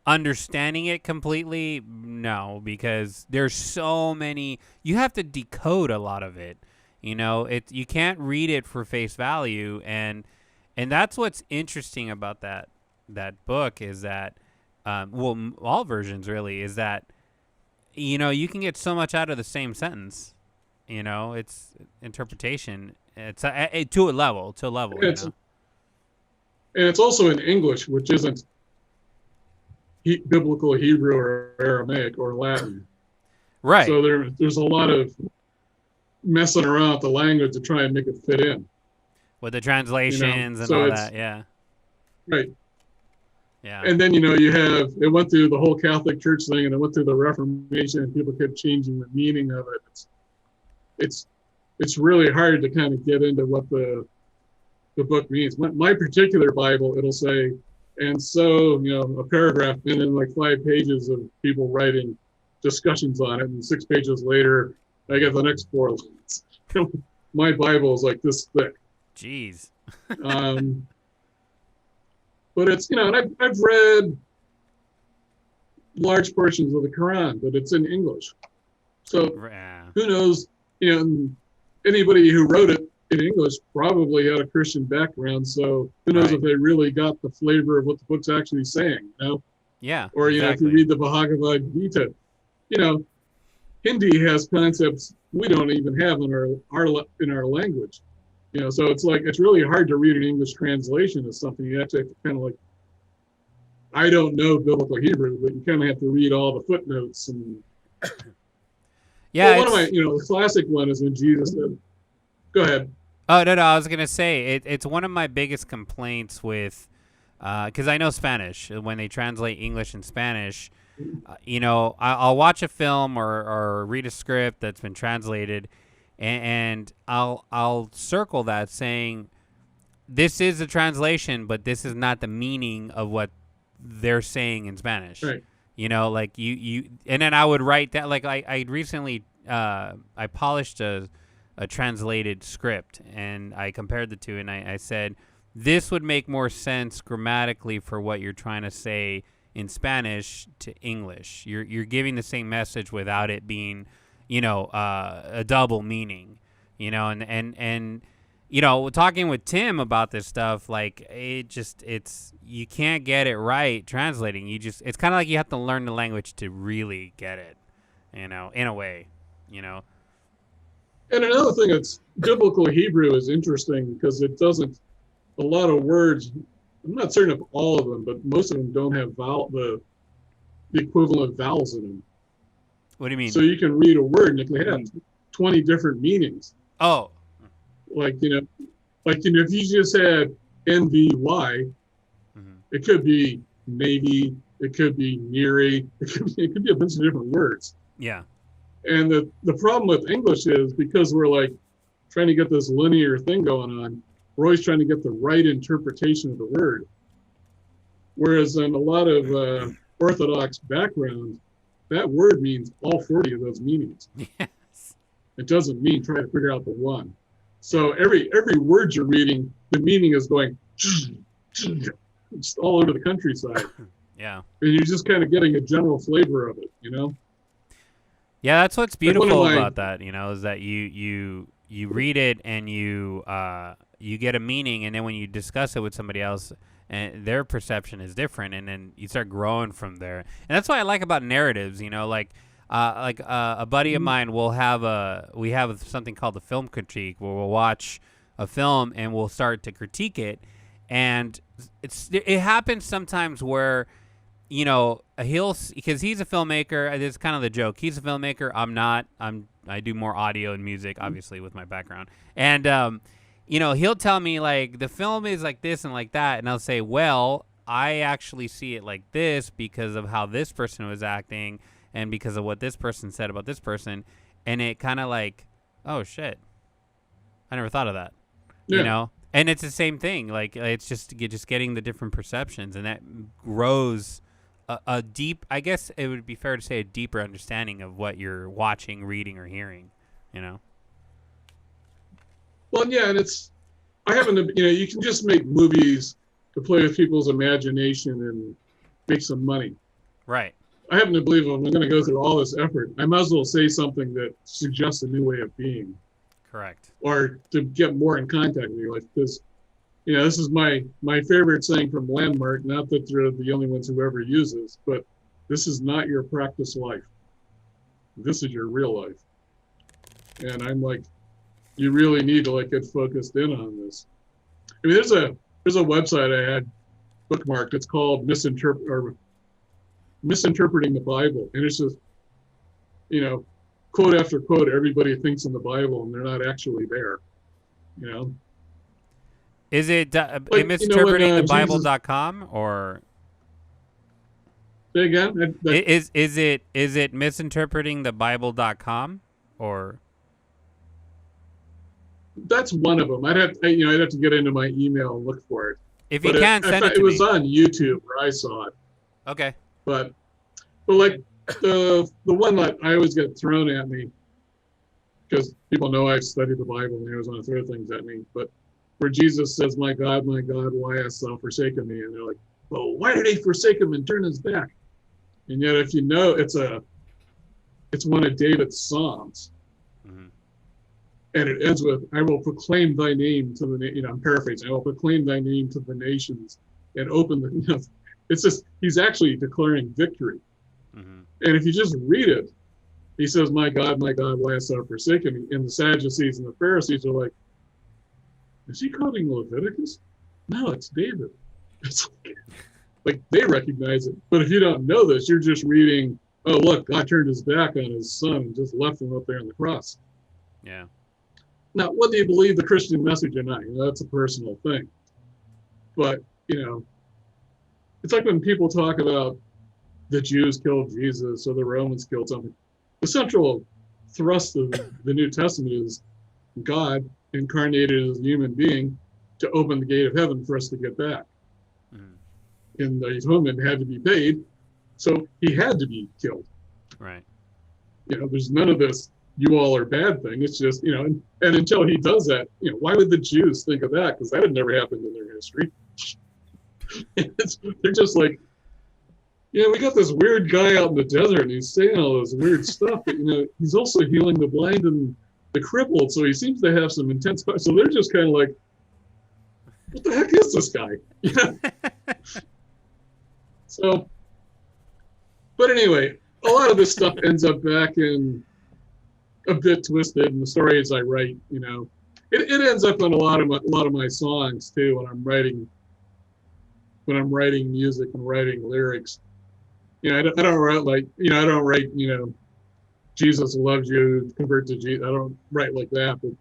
Understanding it completely, no, because there's so many. You have to decode a lot of it. You can't read it for face value, and that's what's interesting about that book is that, all versions really, is that, you can get so much out of the same sentence. It's interpretation. It's to a level. And
it's also in English, which isn't biblical Hebrew or Aramaic or Latin.
Right.
So there's a lot of messing around with the language to try and make it fit in.
With the translations and all that, yeah.
Right.
Yeah.
And then, it went through the whole Catholic Church thing, and it went through the Reformation, and people kept changing the meaning of it. It's really hard to kind of get into what the book means. My particular Bible, it'll say, and so, a paragraph, and then like 5 pages of people writing discussions on it, and 6 pages later, I get the next 4 lines. My Bible is like this thick.
Jeez.
But it's, and I've read large portions of the Quran, but it's in English. So who knows, anybody who wrote it in English probably had a Christian background. So who knows if they really got the flavor of what the book's actually saying,
Yeah.
Or,
exactly.
If you read the Bhagavad Gita, Hindi has concepts we don't even have in our language. So it's really hard to read an English translation of something. You have to kind of I don't know biblical Hebrew, but you kind of have to read all the footnotes and.
Yeah.
Well, the classic one is when Jesus said, "Go ahead."
Oh no! I was gonna say it's one of my biggest complaints with, because I know Spanish. When they translate English and Spanish, I'll watch a film or read a script that's been translated, and I'll circle that saying, this is a translation, but this is not the meaning of what they're saying in Spanish.
Right.
And then I would write that, I recently I polished a translated script, and I compared the two, and I said, this would make more sense grammatically for what you're trying to say in Spanish to English. You're giving the same message without it being, a double meaning, and talking with Tim about this stuff, you can't get it right translating. It's kind of like you have to learn the language to really get it, in a way,
And another thing that's biblical Hebrew is interesting because it doesn't, a lot of words I'm not certain of all of them, but most of them don't have the equivalent of vowels in them.
What do you mean?
So you can read a word and it can have 20 different meanings.
Oh.
Like, if you just had NVY, it could be Navy, it could be Neary, it could be a bunch of different words.
Yeah.
And the problem with English is because we're like trying to get this linear thing going on, we're always trying to get the right interpretation of the word. Whereas in a lot of Orthodox backgrounds, that word means all 40 of those meanings.
Yes.
It doesn't mean try to figure out the one. So every word you're reading, the meaning is going just all over the countryside.
Yeah.
And you're just kind of getting a general flavor of it, you know?
Yeah, that's what's beautiful
my-
about that, you know, is that you read it and you get a meaning, and then when you discuss it with somebody else, and their perception is different, and then you start growing from there. And that's what I like about narratives, you know, like a buddy of mine we have something called the film critique, where we'll watch a film and we'll start to critique it, and it happens sometimes where, you know, because he's a filmmaker. It's kind of the joke. He's a filmmaker. I'm not. I do more audio and music, obviously, with my background. And you know, he'll tell me like the film is like this and like that, and I'll say, well, I actually see it like this because of how this person was acting and because of what this person said about this person, and it kind of like, oh shit, I never thought of that.
Yeah.
You know. And it's the same thing. Like it's just getting the different perceptions, and that grows a deep. I guess it would be fair to say a deeper understanding of what you're watching, reading, or hearing. You know.
Well, yeah, and I happen to, you know, you can just make movies to play with people's imagination and make some money.
Right.
I happen to believe if I'm going to go through all this effort, I might as well say something that suggests a new way of being.
Correct.
Or to get more in contact with you. Like this, you know, this is my favorite saying from Landmark, not that they're the only ones who ever use this, but this is not your practice life. This is your real life. And I'm like, you really need to like get focused in on this. I mean, there's a website I had bookmarked. It's called Misinterpreting the Bible. And it's just, you know, quote after quote, everybody thinks in the Bible and they're not actually there, you know?
Is it misinterpretingthebible.com or?
Say again?
Is it misinterpretingthebible.com or?
That's one of them. I'd have to get into my email and look for it.
If you can, send it to me.
It was on YouTube where I saw it.
Okay.
But like the one that I always get thrown at me, because people know I've studied the Bible and they always want to throw things at me, but where Jesus says, my God, why hast thou forsaken me? And they're like, well, why did he forsake him and turn his back? And yet, if you know, it's one of David's Psalms.
Mm-hmm. And
it ends with, I will proclaim thy name to the, I'm paraphrasing, I will proclaim thy name to the nations and open the, it's just, he's actually declaring victory.
Mm-hmm.
And if you just read it, he says, my God, why hast thou forsaken me? And the Sadducees and the Pharisees are like, is he quoting Leviticus? No, it's David. It's like they recognize it. But if you don't know this, you're just reading, oh, look, God turned his back on his son and just left him up there on the cross.
Yeah.
Now, whether you believe the Christian message or not, that's a personal thing. But, it's like when people talk about the Jews killed Jesus or the Romans killed something. The central thrust of the New Testament is God incarnated as a human being to open the gate of heaven for us to get back. Mm-hmm. And the atonement had to be paid, so he had to be killed.
Right.
There's none of this, you all are bad thing. It's just, and until he does that, why would the Jews think of that? Because that had never happened in their history. They're just like, we got this weird guy out in the desert and he's saying all this weird stuff, but he's also healing the blind and the crippled, so he seems to have some intense, so they're just kind of like, what the heck is this guy? So, but anyway, a lot of this stuff ends up back in a bit twisted in the stories I write, it ends up on a lot of my songs too when I'm writing when I'm writing music and writing lyrics. I don't write like, I don't write, Jesus loves you, convert to Jesus. I don't write like that, but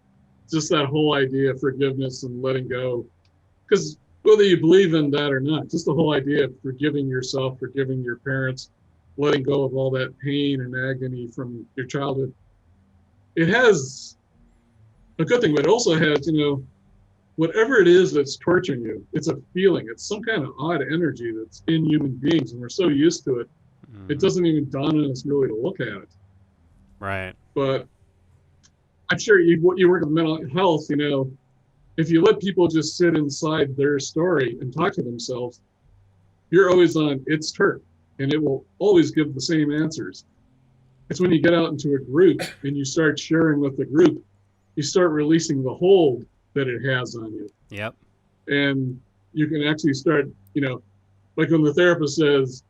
just that whole idea of forgiveness and letting go. Because whether you believe in that or not, just the whole idea of forgiving yourself, forgiving your parents, letting go of all that pain and agony from your childhood, it has a good thing, but it also has, whatever it is that's torturing you, it's a feeling. It's some kind of odd energy that's in human beings, and we're so used to it, it doesn't even dawn on us really to look at it.
Right.
But I'm sure you work with mental health, if you let people just sit inside their story and talk to themselves, you're always on its turf, and it will always give the same answers. It's when you get out into a group and you start sharing with the group, you start releasing the hold that it has on you.
Yep.
And you can actually start, like when the therapist says,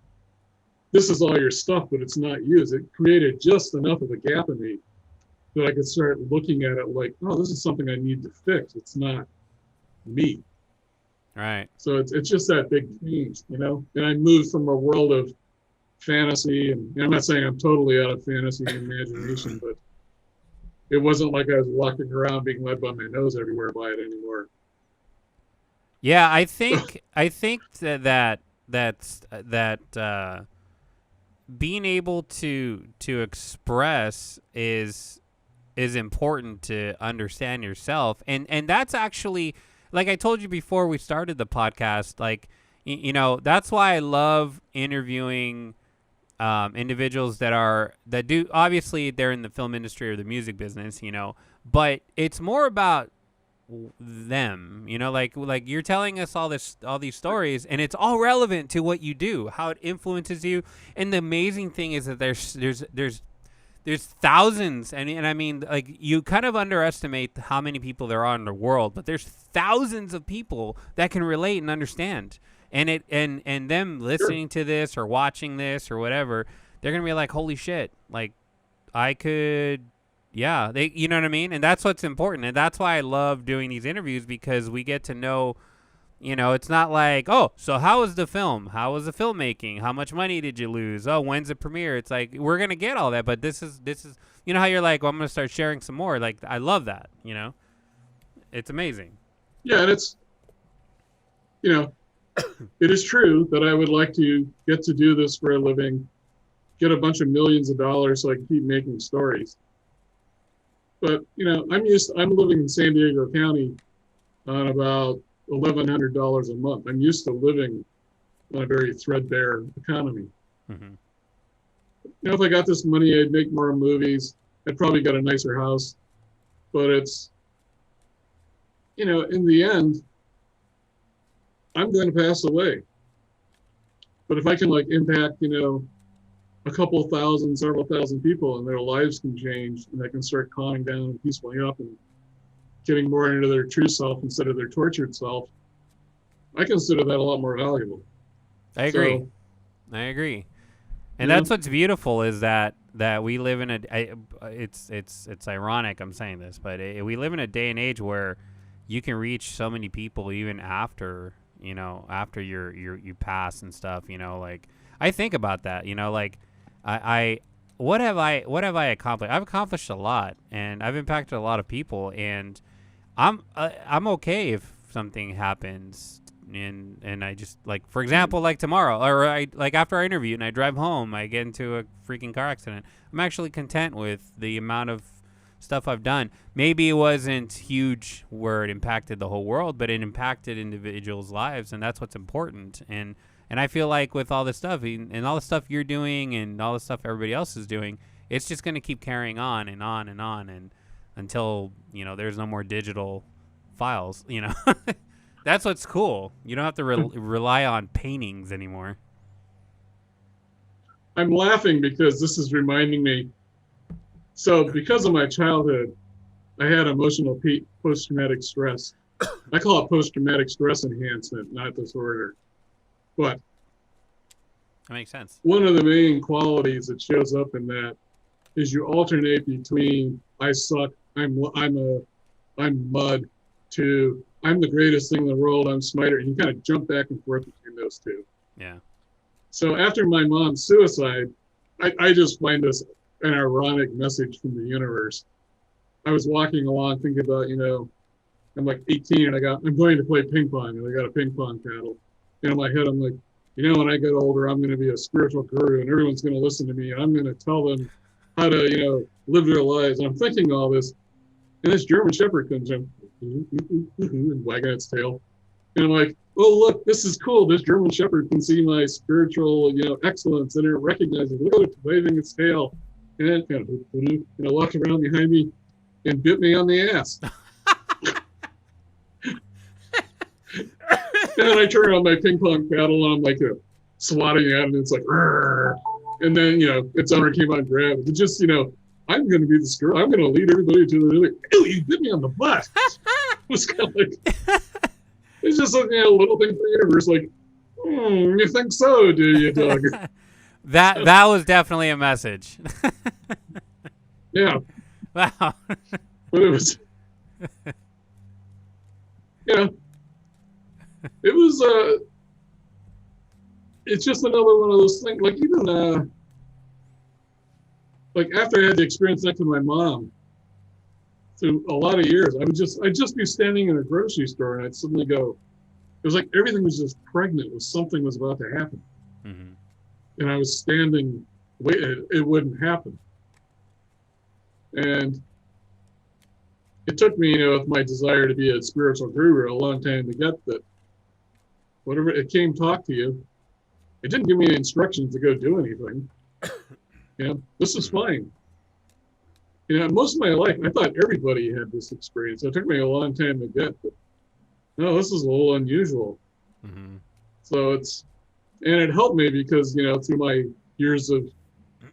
this is all your stuff, but it's not used. It created just enough of a gap in me that I could start looking at it like, oh, this is something I need to fix. It's not me.
Right.
So it's just that big change, And I moved from a world of fantasy, and I'm not saying I'm totally out of fantasy and imagination, but it wasn't like I was walking around being led by my nose everywhere by it anymore.
Yeah, I think that being able to express is important to understand yourself, and that's actually, like I told you before we started the podcast, like that's why I love interviewing individuals that do, obviously they're in the film industry or the music business, but it's more about them, like you're telling us all these stories, and it's all relevant to what you do, how it influences you. And the amazing thing is that there's thousands, and I mean, like, you kind of underestimate how many people there are in the world, but there's thousands of people that can relate and understand. And and them listening to this or watching this or whatever, they're gonna be like, holy shit, like I could, yeah, you know what I mean? And that's what's important, and that's why I love doing these interviews, because we get to know, it's not like, oh, so how was the film? How was the filmmaking? How much money did you lose? Oh, when's the premiere? It's like, we're gonna get all that, but this is how you're like, well, I'm gonna start sharing some more. Like, I love that, it's amazing.
Yeah, and it's, it is true that I would like to get to do this for a living, get a bunch of millions of dollars so I can keep making stories. But, I'm living in San Diego County on about $1,100 a month. I'm used to living on a very threadbare economy.
Mm-hmm.
If I got this money, I'd make more movies. I'd probably get a nicer house. But it's, in the end, I'm going to pass away. But if I can impact, a couple thousand, several thousand people, and their lives can change, and they can start calming down and peaceling up and getting more into their true self instead of their tortured self, I consider that a lot more valuable.
I agree. And that's what's beautiful, is that we live in it's ironic I'm saying this, but we live in a day and age where you can reach so many people even after after you pass and stuff. Like, I think about that. What have I accomplished? I've accomplished a lot, and I've impacted a lot of people, and I'm okay if something happens, and I just, like, for example, like tomorrow, or after I interview and I drive home, I get into a freaking car accident. I'm actually content with the amount of stuff I've done. Maybe it wasn't huge where it impacted the whole world, but it impacted individuals' lives, and that's what's important. And I feel like with all this stuff, and all the stuff you're doing, and all the stuff everybody else is doing, it's just going to keep carrying on and on and on, and until there's no more digital files. That's what's cool. You don't have to rely on paintings anymore.
I'm laughing because this is reminding me. So because of my childhood, I had emotional post-traumatic stress. I call it post-traumatic stress enhancement, not disorder. But
that makes sense.
One of the main qualities that shows up in that is you alternate between I suck, I'm mud, to I'm the greatest thing in the world, I'm Smiter, and you kind of jump back and forth between those two.
Yeah.
So after my mom's suicide, I just find this an ironic message from the universe. I was walking along thinking about, I'm like 18 and I'm going to play ping pong and I got a ping pong paddle. And in my head, I'm like, when I get older, I'm going to be a spiritual guru and everyone's going to listen to me and I'm going to tell them how to, live their lives. And I'm thinking all this. And this German Shepherd comes in and wagging its tail. And I'm like, oh, look, this is cool. This German Shepherd can see my spiritual, excellence and it recognizes, look at it waving its tail. And then kind of, walked around behind me and bit me on the ass. And then I turn on my ping pong paddle and I'm like swatting at it and it's like, rrr. And then, its owner came on and grabbed it. It just, I'm going to be this girl. I'm going to lead everybody to the, ew, you bit me on the butt. It was kind of like, it's just a little thing for the universe. Like, you think so, do you, dog?
That was definitely a message.
Yeah.
Wow.
But it was, it was, it's just another one of those things. Like even, like after I had the experience next to my mom, through a lot of years, I'd just be standing in a grocery store and I'd suddenly go, it was like everything was just pregnant with something was about to happen.
Mm-hmm.
And I was standing, it wouldn't happen. And it took me, with my desire to be a spiritual guru, a long time to get that. Whatever it came talk to you, it didn't give me any instructions to go do anything. This is fine. Most of my life, I thought everybody had this experience. It took me a long time to get, but no, this is a little unusual.
Mm-hmm.
So and it helped me because, through my years of,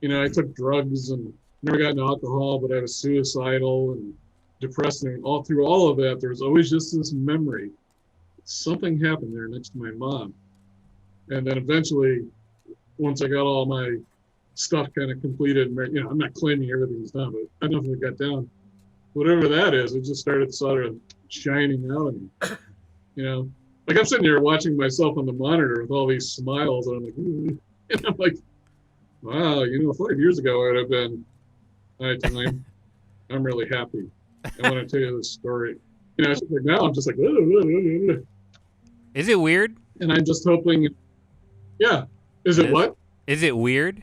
I took drugs and never got into alcohol, but I was suicidal and depressed. And all through all of that, there was always just this memory. Something happened there next to my mom. And then eventually, once I got all my stuff kind of completed, I'm not claiming everything's done, but enough of it got down. Whatever that is, it just started sort of shining out of me. Like I'm sitting here watching myself on the monitor with all these smiles, and I'm like, and I'm like, wow, 5 years ago I'd have been, hi, Time, I'm really happy. I want to tell you this story. It's like now I'm just like,
is it weird?
And I'm just hoping, yeah. Is it what?
Is it weird?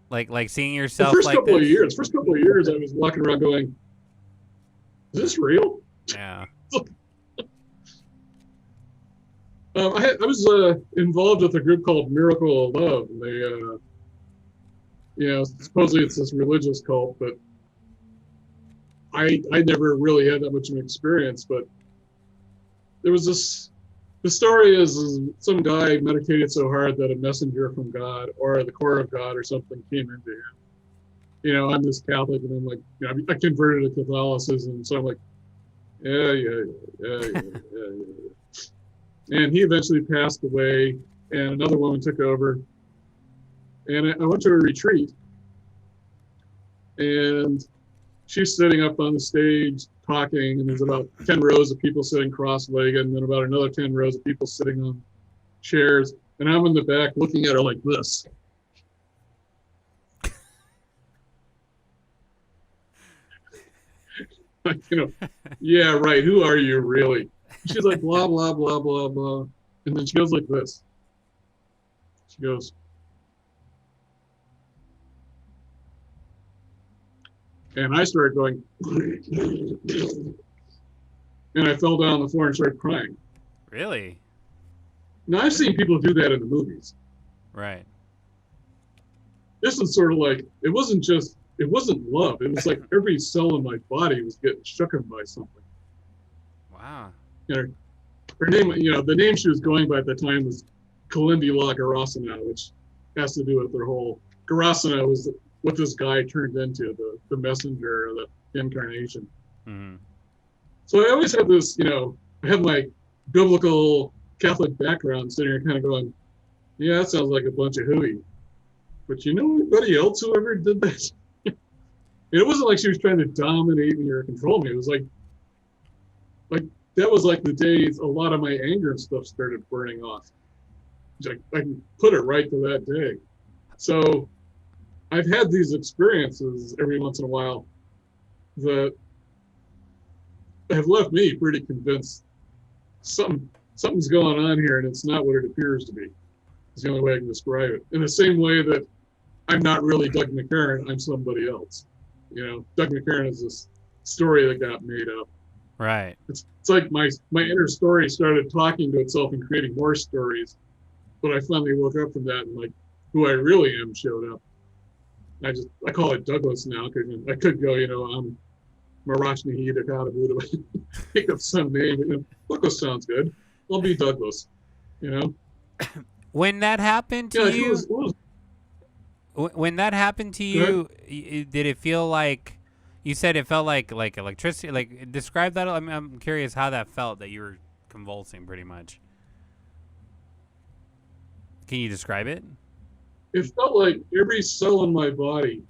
Like seeing yourself
the first
like
couple
this?
First couple of years, I was walking around going, is this real?
Yeah.
I was involved with a group called Miracle of Love. And they, supposedly it's this religious cult, but I never really had that much of an experience. But there was the story is some guy meditated so hard that a messenger from God or the core of God or something came into him. I'm this Catholic and I'm like, I converted to Catholicism. So I'm like, yeah. And he eventually passed away and another woman took over. And I went to a retreat and she's sitting up on the stage talking, and there's about 10 rows of people sitting cross-legged, and then about another 10 rows of people sitting on chairs. And I'm in the back looking at her like this. Like, yeah, right. Who are you really? She's like, blah, blah, blah, blah, blah. And then she goes like this. She goes, and I started going, and I fell down on the floor and started crying.
Really?
Now, I've seen people do that in the movies.
Right.
This is sort of like, it wasn't love. It was like every cell in my body was getting shooken by something.
Wow.
Her name, the name she was going by at the time was Kalindi La Garasana, which has to do with their whole, Garasana was what this guy turned into, the messenger, the incarnation.
Mm-hmm.
So I always had this, I have my biblical Catholic background sitting here kind of going, yeah, that sounds like a bunch of hooey. But anybody else who ever did that? It wasn't like she was trying to dominate me or control me. It was like that was like the days a lot of my anger and stuff started burning off. I can put it right to that day. So I've had these experiences every once in a while that have left me pretty convinced something's going on here, and it's not what it appears to be. It's the only way I can describe it. In the same way that I'm not really Doug McCarron, I'm somebody else. Doug McCarron is this story that got made up.
Right.
It's like my inner story started talking to itself and creating more stories, but I finally woke up from that, and like who I really am showed up. I call it Douglas now, because I could go, I'm Marashnahi Dakata, pick up some name. Douglas sounds good. I'll be Douglas.
When that happened to you, when that happened to you, did it feel like? You said it felt like electricity. Like, describe that. I'm curious how that felt, that you were convulsing pretty much. Can you describe it?
It felt like every cell in my body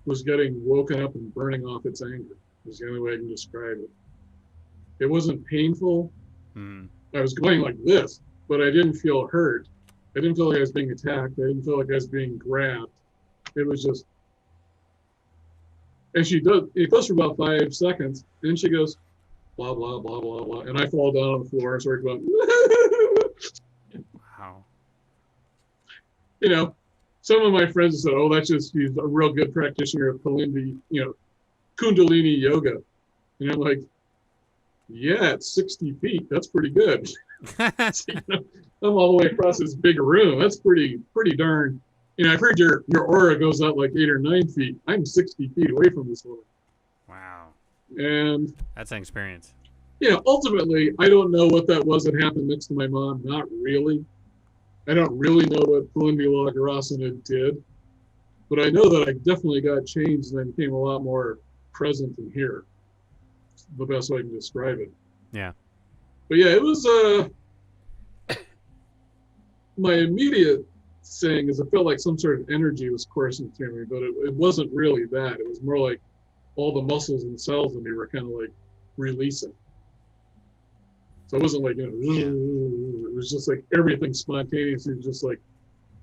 was getting woken up and burning off its anger. Is the only way I can describe it. It wasn't painful. I was going like this, but I didn't feel hurt. I didn't feel like I was being attacked. I didn't feel like I was being grabbed. It was just, and it goes for about 5 seconds, and then she goes, blah, blah, blah, blah, blah, and I fall down on the floor and start going,
wow.
Some of my friends said, oh, that's just, he's a real good practitioner of Kundalini yoga. And I'm like, yeah, it's 60 feet. That's pretty good. So, I'm all the way across this big room. That's pretty darn. I've heard your aura goes out like 8 or 9 feet. I'm 60 feet away from this woman.
Wow.
And
that's an experience.
Ultimately, I don't know what that was that happened next to my mom. Not really. I don't really know what Kalindi Lagarasana did, but I know that I definitely got changed and I became a lot more present in here. It's the best way I can describe it.
Yeah.
But yeah, it was my immediate saying is I felt like some sort of energy was coursing through me, but it wasn't really that. It was more like all the muscles and cells in me were kind of like releasing. So it wasn't like, it was just like everything spontaneously, just like,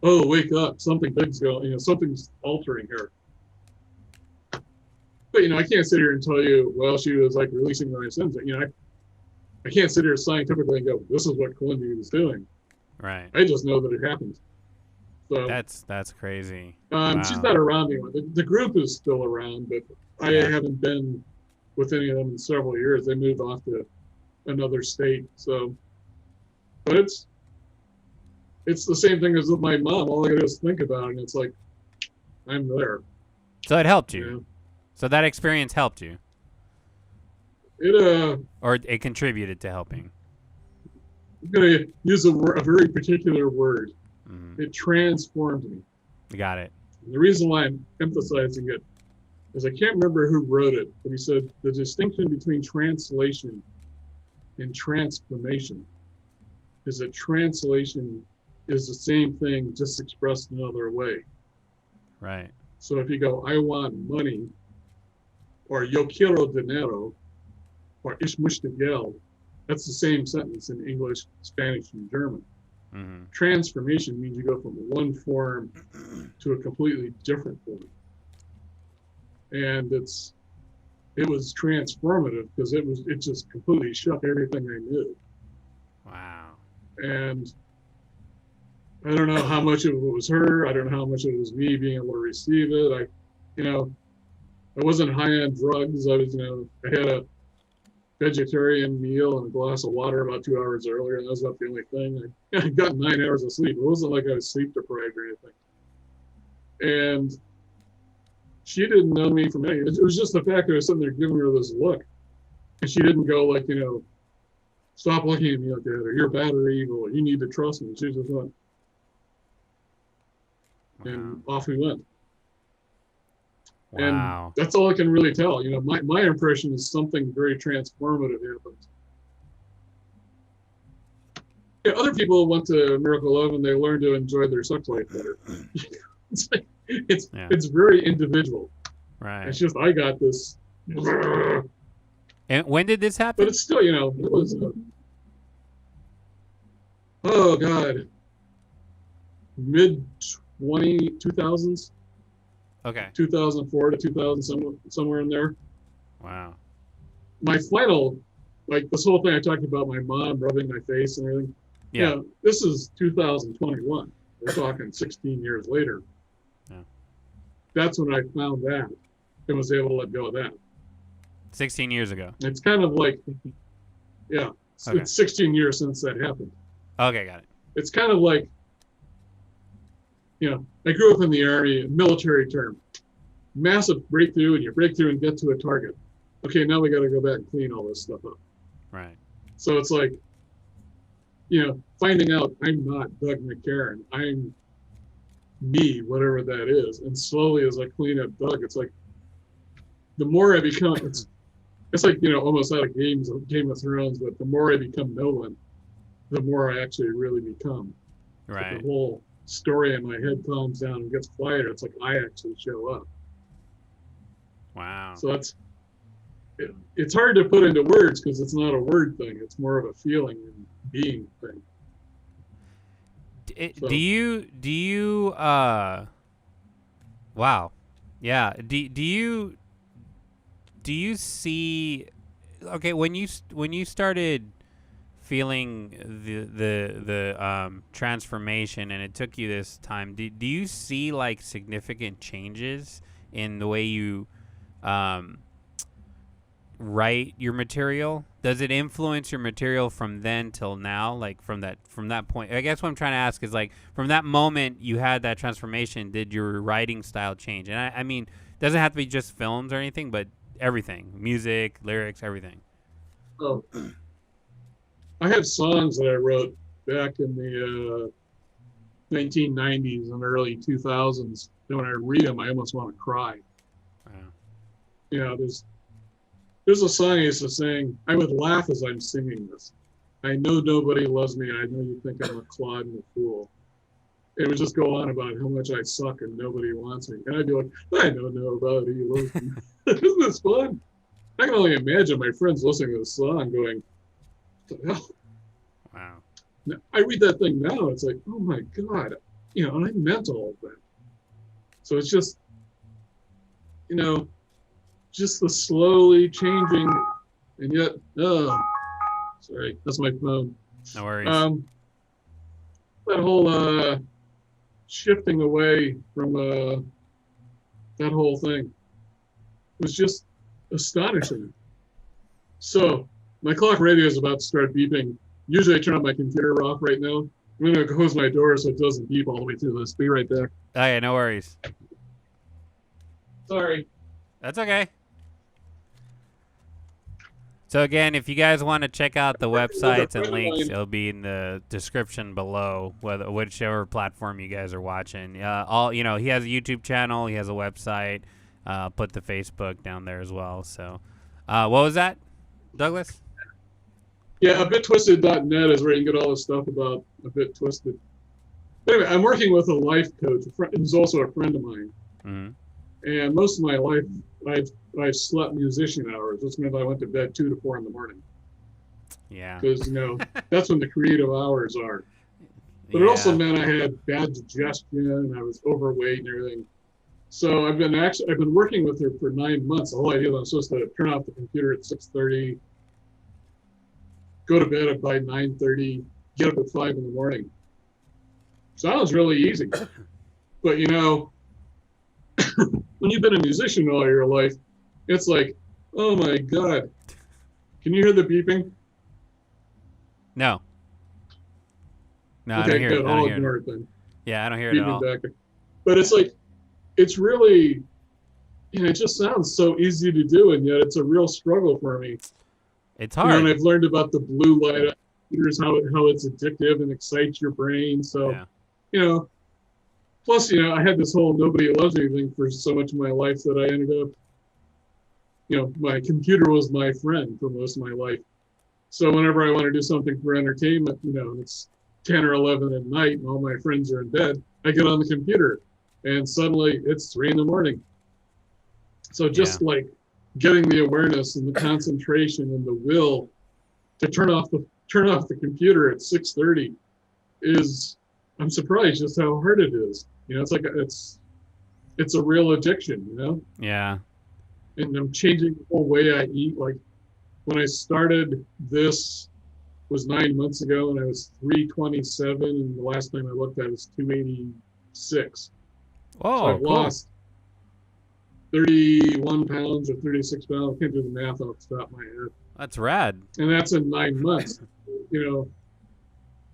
oh, wake up, something big's going, something's altering here. But, I can't sit here and tell you, well, she was like releasing my sins. I can't sit here scientifically and go, this is what Kalindi was doing.
Right.
I just know that it happened. So
that's crazy.
Wow. She's not around anymore. The group is still around, but I haven't been with any of them in several years. They moved off to another state. So, but it's the same thing as with my mom. All I gotta do is think about it, and it's like, I'm there.
So it helped you. So that experience helped you.
Or
it contributed to helping.
I'm gonna use a very particular word. It transformed me.
You got it.
And the reason why I'm emphasizing it is I can't remember who wrote it, but he said the distinction between translation and transformation is that translation is the same thing, just expressed another way.
Right.
So if you go, I want money, or yo quiero dinero, or ich möchte Geld, that's the same sentence in English, Spanish, and German. Transformation means you go from one form to a completely different form. And it was transformative because it just completely shook everything I knew.
Wow.
And I don't know how much of it was her. I don't know how much of it was me being able to receive it. I wasn't high on drugs. I was, I had a vegetarian meal and a glass of water about 2 hours earlier, and that was about the only thing. I got 9 hours of sleep. It wasn't like I was sleep deprived or anything. And she didn't know me from anything. It was just the fact that I was sitting there giving her this look. And she didn't go like, stop looking at me like that, or you're bad or evil, or you need to trust me. She just went. Wow. And off we went.
Wow.
And that's all I can really tell. My impression is something very transformative happened. Other people went to Miracle Love and they learned to enjoy their sex life better. It's very individual.
Right.
It's just I got this.
And when did this
But
happen?
it's still, it was, oh God, mid 2000s,
Okay.
2004 to 2000, somewhere in there.
Wow.
My final, like this whole thing I talked about, my mom rubbing my face and everything.
Yeah.
This is 2021. We're talking 16 years later.
Yeah.
That's when I found that and was able to let go of that.
16 years ago.
It's kind of like, yeah,
Okay.
it's 16 years since that happened.
Okay, got it.
It's kind of like, I grew up in the Army, military term. Massive breakthrough, and you break through and get to a target. Okay, now we got to go back and clean all this stuff up.
Right.
So it's like, finding out I'm not Doug McCarron. I'm me, whatever that is. And slowly as I clean up Doug, it's like, the more I become, it's like, almost out of Game of Thrones, but the more I become Nolan, the more I actually really become.
Right.
Like the whole story in my head calms down and gets quieter. It's like I actually show up.
Wow.
So it's hard to put into words because it's not a word thing. It's more of a feeling and being thing.
Do you wow. Yeah. Do you see, okay, when you started feeling the transformation, and it took you this time, do you see like significant changes in the way you write your material? Does it influence your material from then till now? Like from that point, I guess what I'm trying to ask is, like, from that moment you had that transformation, did your writing style change? And I mean, it doesn't have to be just films or anything, but everything, music, lyrics, everything.
Oh, I have songs that I wrote back in the 1990s and early 2000s. And when I read them, I almost want to cry.
Wow.
There's a song I used to sing. I would laugh as I'm singing this. I know nobody loves me. I know you think I'm a clod and a fool. It would just go on about how much I suck and nobody wants me. And I'd be like, I don't know about you. Isn't this fun? I can only imagine my friends listening to this song going, what the hell?
Wow.
Now, I read that thing now. It's like, oh my God. And I meant all of that. So it's just, just the slowly changing, and yet, sorry, that's my phone.
No worries.
That whole shifting away from that whole thing was just astonishing. So my clock radio is about to start beeping. Usually I turn on my computer off right now. I'm going to close my door so it doesn't beep all the way through this. Be right back.
Oh yeah, no worries.
Sorry.
That's okay. So again, if you guys want to check out the websites and links, it'll be in the description below, whichever platform you guys are watching. He has a YouTube channel, he has a website. Put the Facebook down there as well. So, what was that, Douglas?
Yeah, abit-twisted.net is where you can get all the stuff about A Bit Twisted. Anyway, I'm working with a life coach who's also a friend of mine.
Mm-hmm.
And most of my life, I've slept musician hours. This meant I went to bed 2 to 4 in the morning.
Yeah.
Because, that's when the creative hours are. But it also meant I had bad digestion and I was overweight and everything. So I've been working with her for 9 months. The whole idea was I'm supposed to turn off the computer at 6:30, go to bed by 9:30, get up at 5 in the morning. Sounds really easy. But when you've been a musician all your life, it's like, oh my God. Can you hear the beeping?
No. No,
okay,
I don't hear
good.
it.
I'll ignore it then.
Yeah, I don't hear it at all.
Back. But it's like, it's really, it just sounds so easy to do, and yet it's a real struggle for me.
It's hard.
And I've learned about the blue light, how it's addictive and excites your brain. So, plus, I had this whole nobody loves me thing for so much of my life that I ended up, my computer was my friend for most of my life. So whenever I want to do something for entertainment, it's 10 or 11 at night and all my friends are in bed, I get on the computer and suddenly it's 3 in the morning. So just like getting the awareness and the concentration and the will to turn off the computer at 6:30 is, I'm surprised just how hard it is. You know, it's a real addiction, you know?
Yeah.
And I'm changing the whole way I eat. Like when I started this was 9 months ago and I was 327, and the last time I looked at it was 286.
Oh,
So I've
cool.
lost 31 pounds or 36 pounds. I can't do the math off the top of my head.
That's rad.
And that's in 9 months. You know,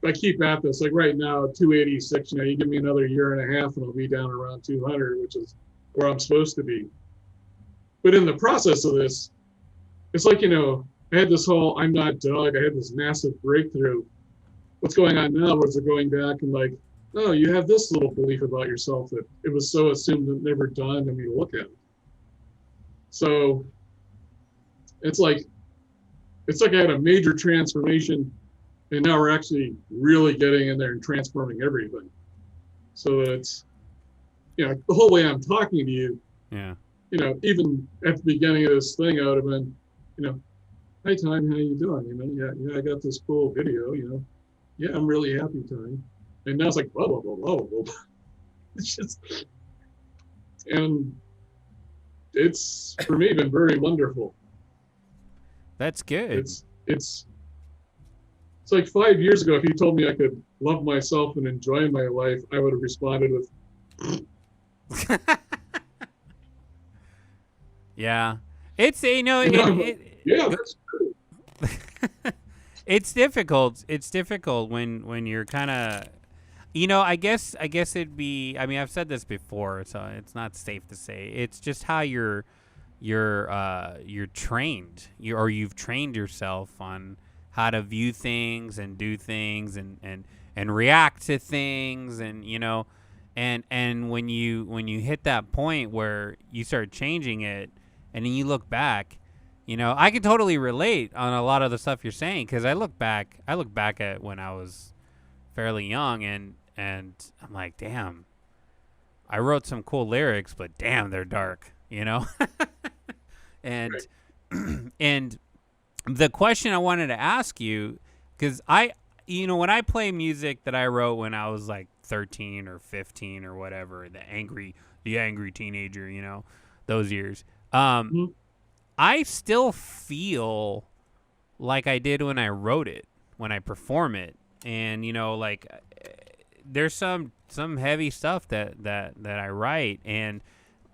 if I keep at this, like right now, 286, you know, you give me another year and a half and I'll be down around 200, which is where I'm supposed to be. But in the process of this, it's like, you know, I had this whole, I'm not Doug, I had this massive breakthrough. What's going on now is they're going back and like, oh, you have this little belief about yourself that it was so assumed and never done. I mean, look at it. So it's like I had a major transformation, and now we're actually really getting in there and transforming everything. So that it's, you know, the whole way I'm talking to you,
Yeah.
you know, even at the beginning of this thing, I would have been, you know, hi, Time, how you doing? You know, yeah, I got this cool video, you know. Yeah, I'm really happy, Time. And now it's like, blah, blah, blah, blah, blah, blah. It's just, and it's, for me, been very wonderful.
That's good.
It's like 5 years ago, if you told me I could love myself and enjoy my life, I would have responded with,
Yeah. It's, you know,
yeah, that's true.
it's difficult. It's difficult when you're kind of, you know, I guess it'd be, I mean, I've said this before, so it's not safe to say. It's just how you're trained, you've trained yourself on how to view things and do things and react to things, and you know, and when you hit that point where you start changing it, and then you look back, you know, I can totally relate on a lot of the stuff you're saying, because I look back at when I was fairly young, and I'm like, damn, I wrote some cool lyrics, but damn, they're dark, you know. And
Right.
and the question I wanted to ask you, because you know, when I play music that I wrote when I was like 13 or 15 or whatever, the angry teenager, you know, those years,
Mhm.
I still feel like I did when I wrote it, when I perform it. And you know, like there's some heavy stuff that I write, and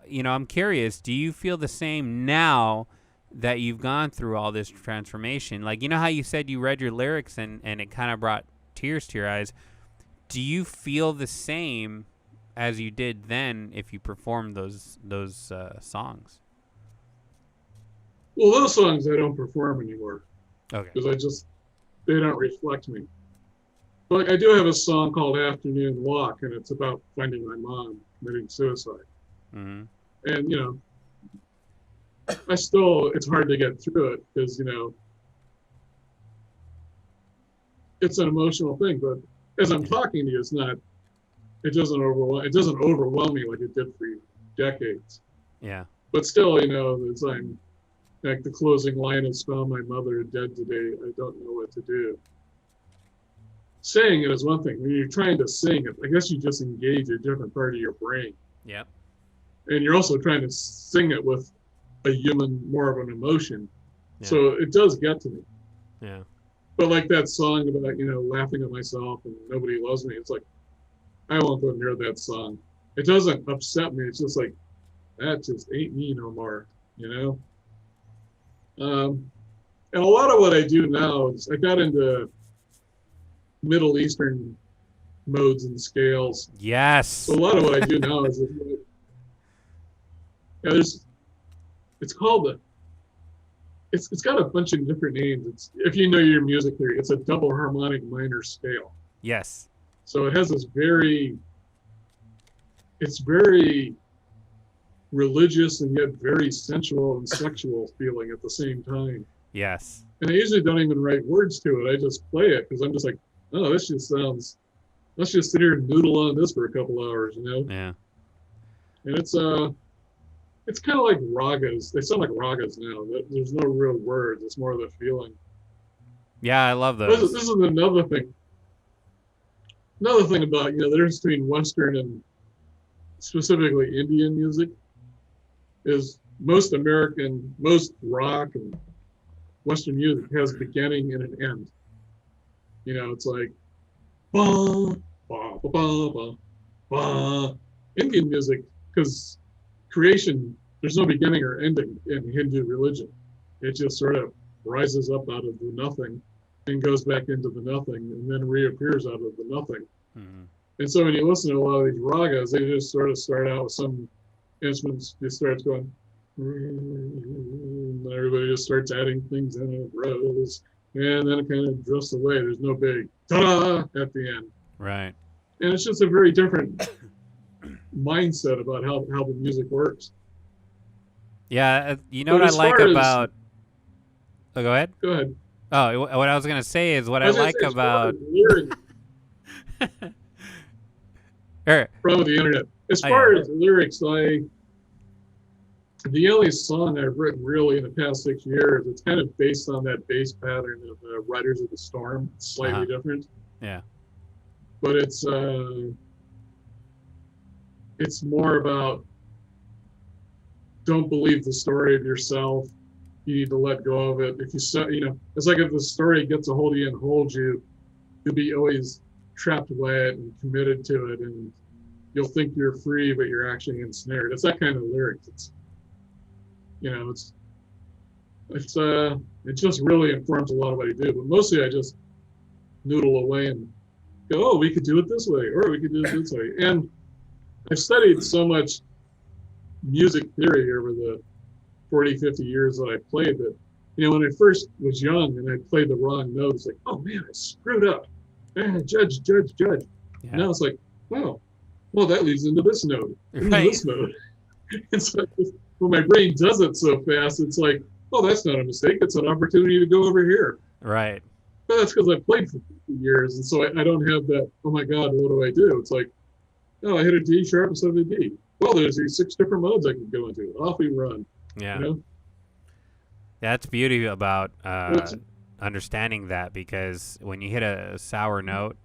you know, I'm curious, do you feel the same now that you've gone through all this transformation? Like, you know how you said you read your lyrics and it kind of brought tears to your eyes. Do you feel the same as you did then if you performed those songs?
Well, those songs I don't perform anymore
Okay.
because they don't reflect me. But I do have a song called Afternoon Walk, and it's about finding my mom committing suicide.
Mm-hmm.
And, you know, it's hard to get through it because, you know, it's an emotional thing. But as I'm talking to you, it doesn't overwhelm me like it did for decades.
Yeah.
But still, you know, as I'm, like the closing line is, found my mother dead today, I don't know what to do. Saying it is one thing. When you're trying to sing it, I guess you just engage a different part of your brain.
Yep.
And you're also trying to sing it with more of an emotion.
Yeah.
So it does get to me.
Yeah.
But like that song about, you know, laughing at myself and nobody loves me, it's like, I won't go near that song. It doesn't upset me. It's just like, that just ain't me no more, you know? And a lot of what I do now is I got into Middle Eastern modes and scales.
Yes.
So a lot of what I do now is, it's called it's got a bunch of different names. If you know your music theory, it's a double harmonic minor scale.
Yes.
So it has this it's very religious and yet very sensual and sexual feeling at the same time.
Yes.
And I usually don't even write words to it. I just play it because I'm just like, oh, let's just sit here and noodle on this for a couple hours, you know?
Yeah.
And it's it's kind of like ragas. They sound like ragas now. There's no real words. It's more of the feeling.
Yeah, I love
This
those.
is another thing. Another thing about, the difference between Western and specifically Indian music is most rock and Western music has a beginning and an end. It's like, ba, ba, ba, ba, ba, ba. Indian music, because creation, there's no beginning or ending in Hindu religion. It just sort of rises up out of the nothing and goes back into the nothing and then reappears out of the nothing.
Mhm.
And so when you listen to a lot of these ragas, they just sort of start out with some instruments, just starts going, and everybody just starts adding things in and it grows. And then it kind of drifts away. There's no big ta-da at the end.
Right.
And it's just a very different mindset about how the music works.
Yeah, you know
But
what I
as
like
far as,
about. Oh, go ahead.
go ahead.
Oh, what I was gonna say is what
I
I
was going to
like
say, as far as
about.
lyrics
Er,
from the internet, as
oh yeah.
far as lyrics, the only song I've written really in the past 6 years, it's kind of based on that bass pattern of Riders of the Storm. It's
Uh huh.
slightly different,
Yeah.
but it's more about don't believe the story of yourself. You need to let go of it. If it's like if the story gets a hold of you and holds you, you'll be always trapped by it and committed to it, and you'll think you're free, but you're actually ensnared. It's that kind of lyrics. You know, it's it's it just really informs a lot of what I do. But mostly I just noodle away and go, oh, we could do it this way, or we could do it this way. And I've studied so much music theory over the 40, 50 years that I played that, when I first was young and I played the wrong note, it's like, oh man, I screwed up. Judge.
Yeah.
Now it's like, wow, well, that leads into this note, into
Right.
this note. It's like, when my brain does it so fast, it's like, oh, that's not a mistake. It's an opportunity to go over here.
Right.
But that's because I played for 50 years. And so I don't have that, oh my God, what do I do? It's like, oh, I hit a D sharp instead of a D. Well, there's these 6 different modes I can go into. Off we run.
Yeah.
You know?
That's beauty about
It's,
understanding that, because when you hit a sour note,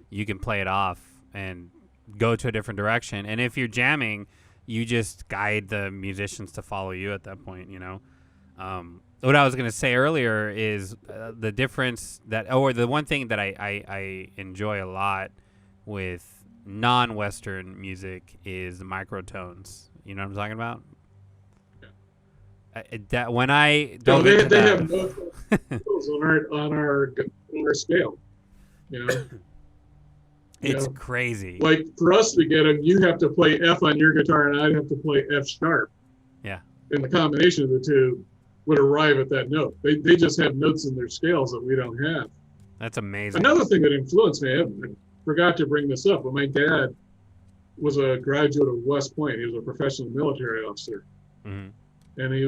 you can play it off and go to a different direction. And if you're jamming, you just guide the musicians to follow you at that point. What I was going to say earlier is the difference or the one thing that I enjoy a lot with non-Western music is the microtones. You know what I'm talking about? That when I dove into
they
that,
have notes on our scale. You know,
it's crazy.
like for us to get them, you have to play F on your guitar, and I'd have to play F sharp.
Yeah.
And the combination of the two would arrive at that note. They just have notes in their scales that we don't have.
That's amazing.
Another thing that influenced me, I forgot to bring this up, but my dad was a graduate of West Point. He was a professional military officer.
Mm-hmm.
And he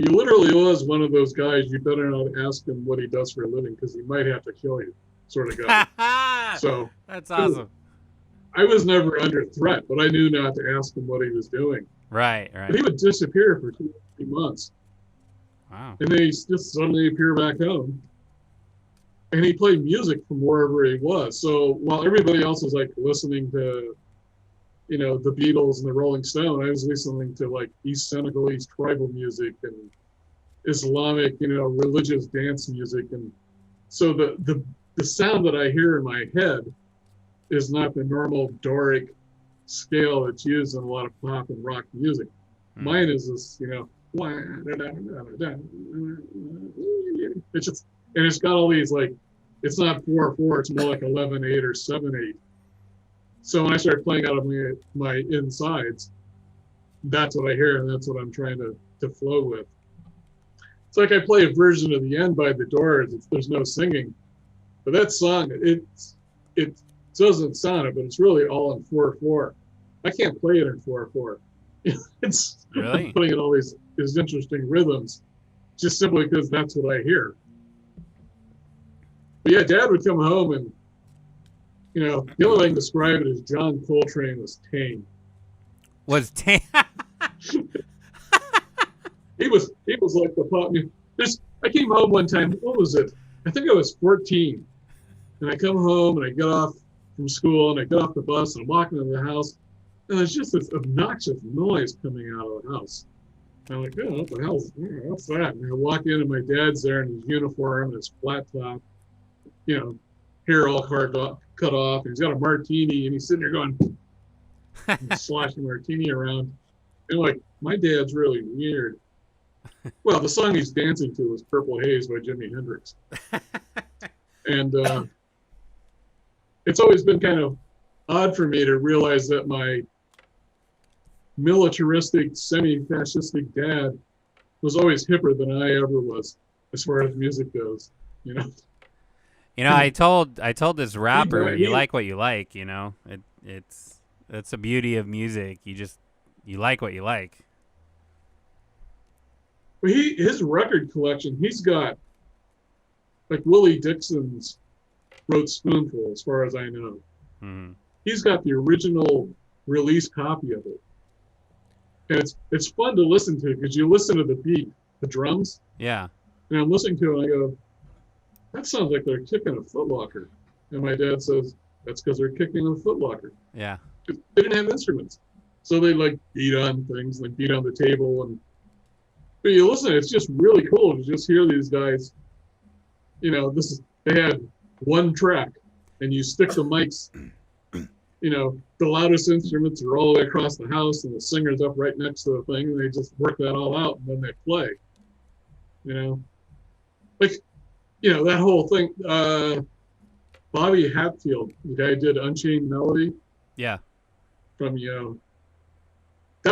literally was one of those guys you better not ask him what he does for a living because he might have to kill you sort of guy. So
that's awesome.
I was never under threat, but I knew not to ask him what he was doing.
Right.
But he would disappear for 2 or 3 months.
Wow.
And then he just suddenly appear back home. And he played music from wherever he was. So while everybody else was like listening to the Beatles and the Rolling Stone, I was listening to like East Senegalese tribal music and Islamic, religious dance music. And so the sound that I hear in my head is not the normal Doric scale that's used in a lot of pop and rock music. Mine is this, it's got all these like, it's not 4/4, it's more like 11/8 or 7/8. So when I start playing out of my insides, that's what I hear, and that's what I'm trying to flow with. It's like I play a version of The End by the Doors. There's no singing, but that song, it doesn't sound it, but it's really all in 4/4. I can't play it in 4/4. It's
really?
I'm putting in all these interesting rhythms, just simply because that's what I hear. But yeah, Dad would come home and the only way I can describe it is John Coltrane was tame.
Was
He was like the pop music. I came home one time. What was it? I think I was 14, and I come home and I get off from school and I get off the bus and I'm walking into the house, and there's just this obnoxious noise coming out of the house. I'm like, oh, what the hell? What's that? And I walk in and my dad's there in his uniform and his flat top, hair all cut off. And he's got a martini and he's sitting there going, sloshing martini around. And like, my dad's really weird. Well, the song he's dancing to was Purple Haze by Jimi Hendrix. And it's always been kind of odd for me to realize that my militaristic, semi-fascistic dad was always hipper than I ever was as far as music goes,
I told this rapper, you like what you like, it's the beauty of music. You like what you like.
But his record collection, he's got like Willie Dixon's wrote Spoonful, as far as I know.
Mm-hmm.
He's got the original release copy of it. And it's fun to listen to because you listen to the beat, the drums.
Yeah.
And I'm listening to it and I go, that sounds like they're kicking a footlocker. And my dad says, that's because they're kicking a footlocker.
Yeah.
They didn't have instruments. So they like beat on things, like beat on the table. But you listen, it's just really cool to just hear these guys, they had one track and you stick the mics, the loudest instruments are all the way across the house and the singer's up right next to the thing and they just work that all out and then they play, that whole thing. Bobby Hatfield, the guy who did Unchained Melody.
Yeah.
That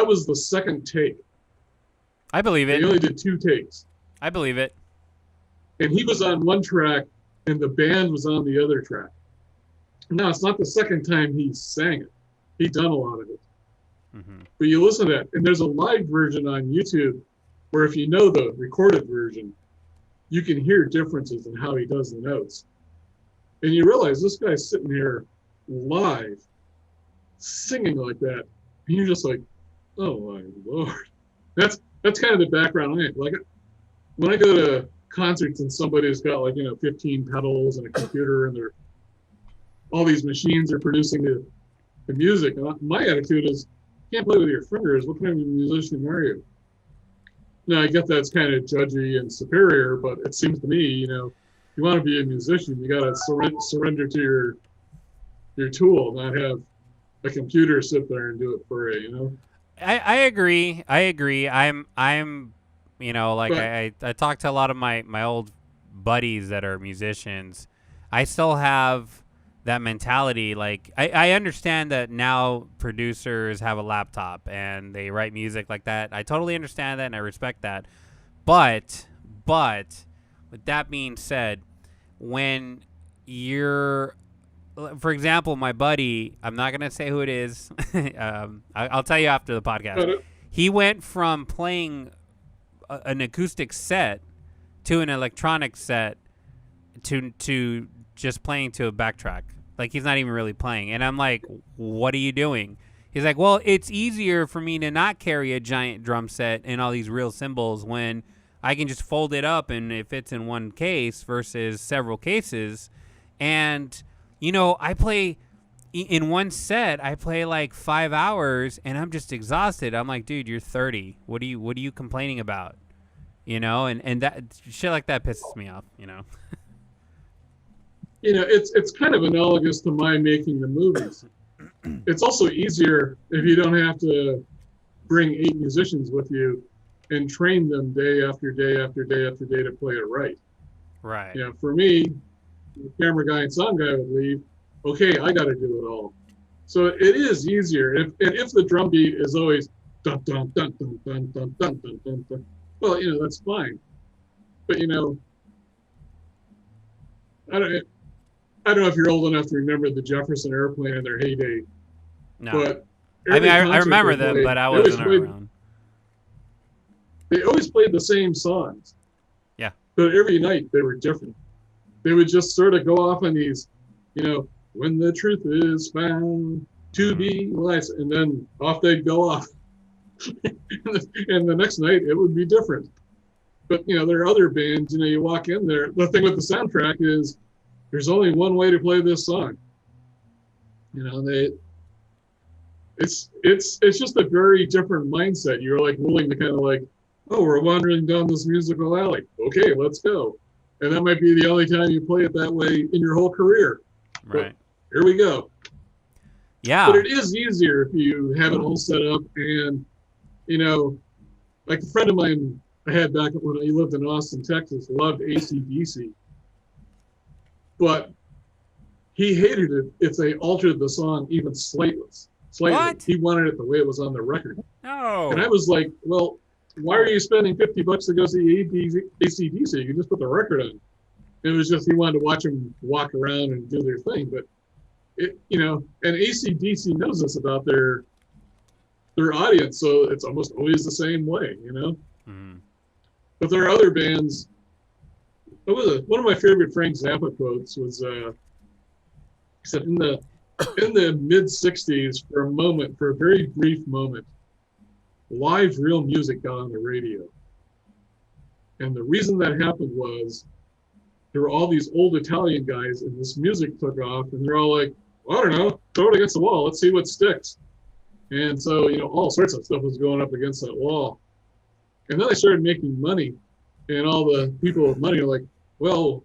was the second take.
I believe it.
He only did 2 takes.
I believe it. And
he was on one track and the band was on the other track. Now, it's not the second time he sang it. He'd done a lot of it.
Mm-hmm.
But you listen to that, and there's a live version on YouTube where if you know the recorded version, you can hear differences in how he does the notes. And you realize this guy's sitting here live, singing like that. And you're just like, oh my Lord. That's kind of the background. Like when I go to concerts and somebody's got 15 pedals and a computer and all these machines are producing the music. And my attitude is, you can't play with your fingers. What kind of a musician are you? Now, I get that's kind of judgy and superior, but it seems to me, you want to be a musician, you got to surrender to your tool, not have a computer sit there and do it for you,
I agree. I'm I talk to a lot of my old buddies that are musicians. I still have that mentality. Like I understand that now producers have a laptop and they write music like that. I totally understand that and I respect that. But with that being said, when you're, for example, my buddy, I'm not going to say who it is. I'll tell you after the podcast. He went from playing an acoustic set to an electronic set to just playing to a backtrack. Like, he's not even really playing. And I'm like, what are you doing? He's like, well, it's easier for me to not carry a giant drum set and all these real cymbals when I can just fold it up and it fits in one case versus several cases. And I play in one set. I play like 5 hours, and I'm just exhausted. I'm like, dude, you're 30. What are you complaining about? And that shit like that pisses me off.
It's kind of analogous to my making the movies. It's also easier if you don't have to bring 8 musicians with you and train them day after day after day after day to play it right.
Right.
For me, the camera guy and sound guy would leave. Okay, I got to do it all. So it is easier. If the drum beat is always dun dun dun dun dun dun dun dun dun dun, well, that's fine. But I don't know if you're old enough to remember the Jefferson Airplane in their heyday.
No.
But
I remember them, but I wasn't around.
They always played the same songs.
Yeah.
But every night they were different. They would just sort of go off on these, when the truth is found, 2B lights, and then off they'd go off. And the next night it would be different. But there are other bands. You walk in there. The thing with the soundtrack is there's only one way to play this song. It's just a very different mindset. You're like willing to kind of like, oh, we're wandering down this musical alley. Okay, let's go. And that might be the only time you play it that way in your whole career.
Right.
But here we go.
Yeah.
But it is easier if you have it all set up. And, like a friend of mine I had back when I lived in Austin, Texas, loved AC/DC. But he hated it if they altered the song even slightly.
What?
He wanted it the way it was on the record.
No.
And I was like, well, why are you spending $50 to go see AC/DC? You can just put the record on. It was just he wanted to watch them walk around and do their thing. But and AC/DC knows this about their audience, so it's almost always the same way,
Mm.
But there are other bands. One of my favorite Frank Zappa quotes was, he said, in the mid '60s, for a very brief moment, live real music got on the radio. And the reason that happened was there were all these old Italian guys and this music took off and they're all like, well, I don't know, throw it against the wall. Let's see what sticks. And so, all sorts of stuff was going up against that wall. And then they started making money and all the people with money are like, well,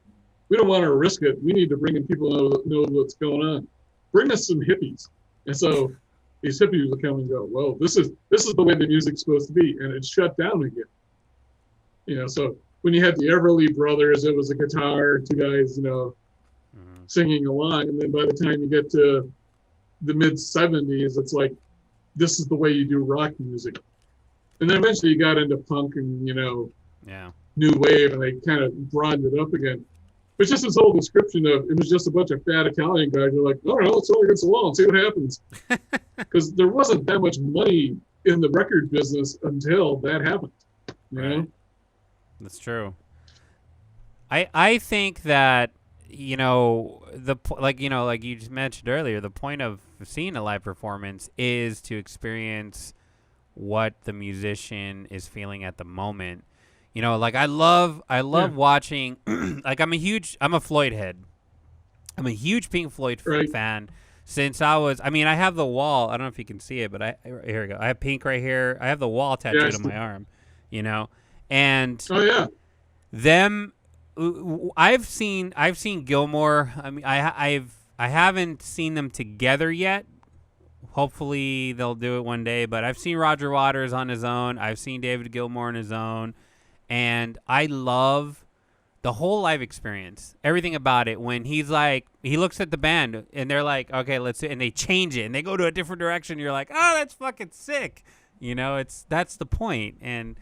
we don't want to risk it. We need to bring in people who know what's going on. Bring us some hippies. And so these hippies would come and go, well, this is the way the music's supposed to be. And it shut down again. So when you had the Everly Brothers, it was a guitar, two guys, singing along. And then by the time you get to the mid '70s, it's like, this is the way you do rock music. And then eventually you got into punk and, new wave, and they kind of broadened it up again. But just this whole description of it was just a bunch of fat Italian guys. You're like, oh no, let's throw it against the wall and see what happens. Because there wasn't that much money in the record business until that happened.
Right. That's true. I think that like you just mentioned earlier, the point of seeing a live performance is to experience what the musician is feeling at the moment. Like I love watching. Like I'm a Floyd head. I'm a huge Pink Floyd fan since I was. I mean, I have the wall. I don't know if you can see it, but here we go. I have Pink right here. I have the wall tattooed on my arm. And
oh yeah,
them. I've seen Gilmore. I mean, I haven't seen them together yet. Hopefully they'll do it one day. But I've seen Roger Waters on his own. I've seen David Gilmour on his own. And I love the whole live experience, everything about it. When he looks at the band and they're like, okay, let's see, and they change it and they go to a different direction. You're like, oh, that's fucking sick. That's the point. And,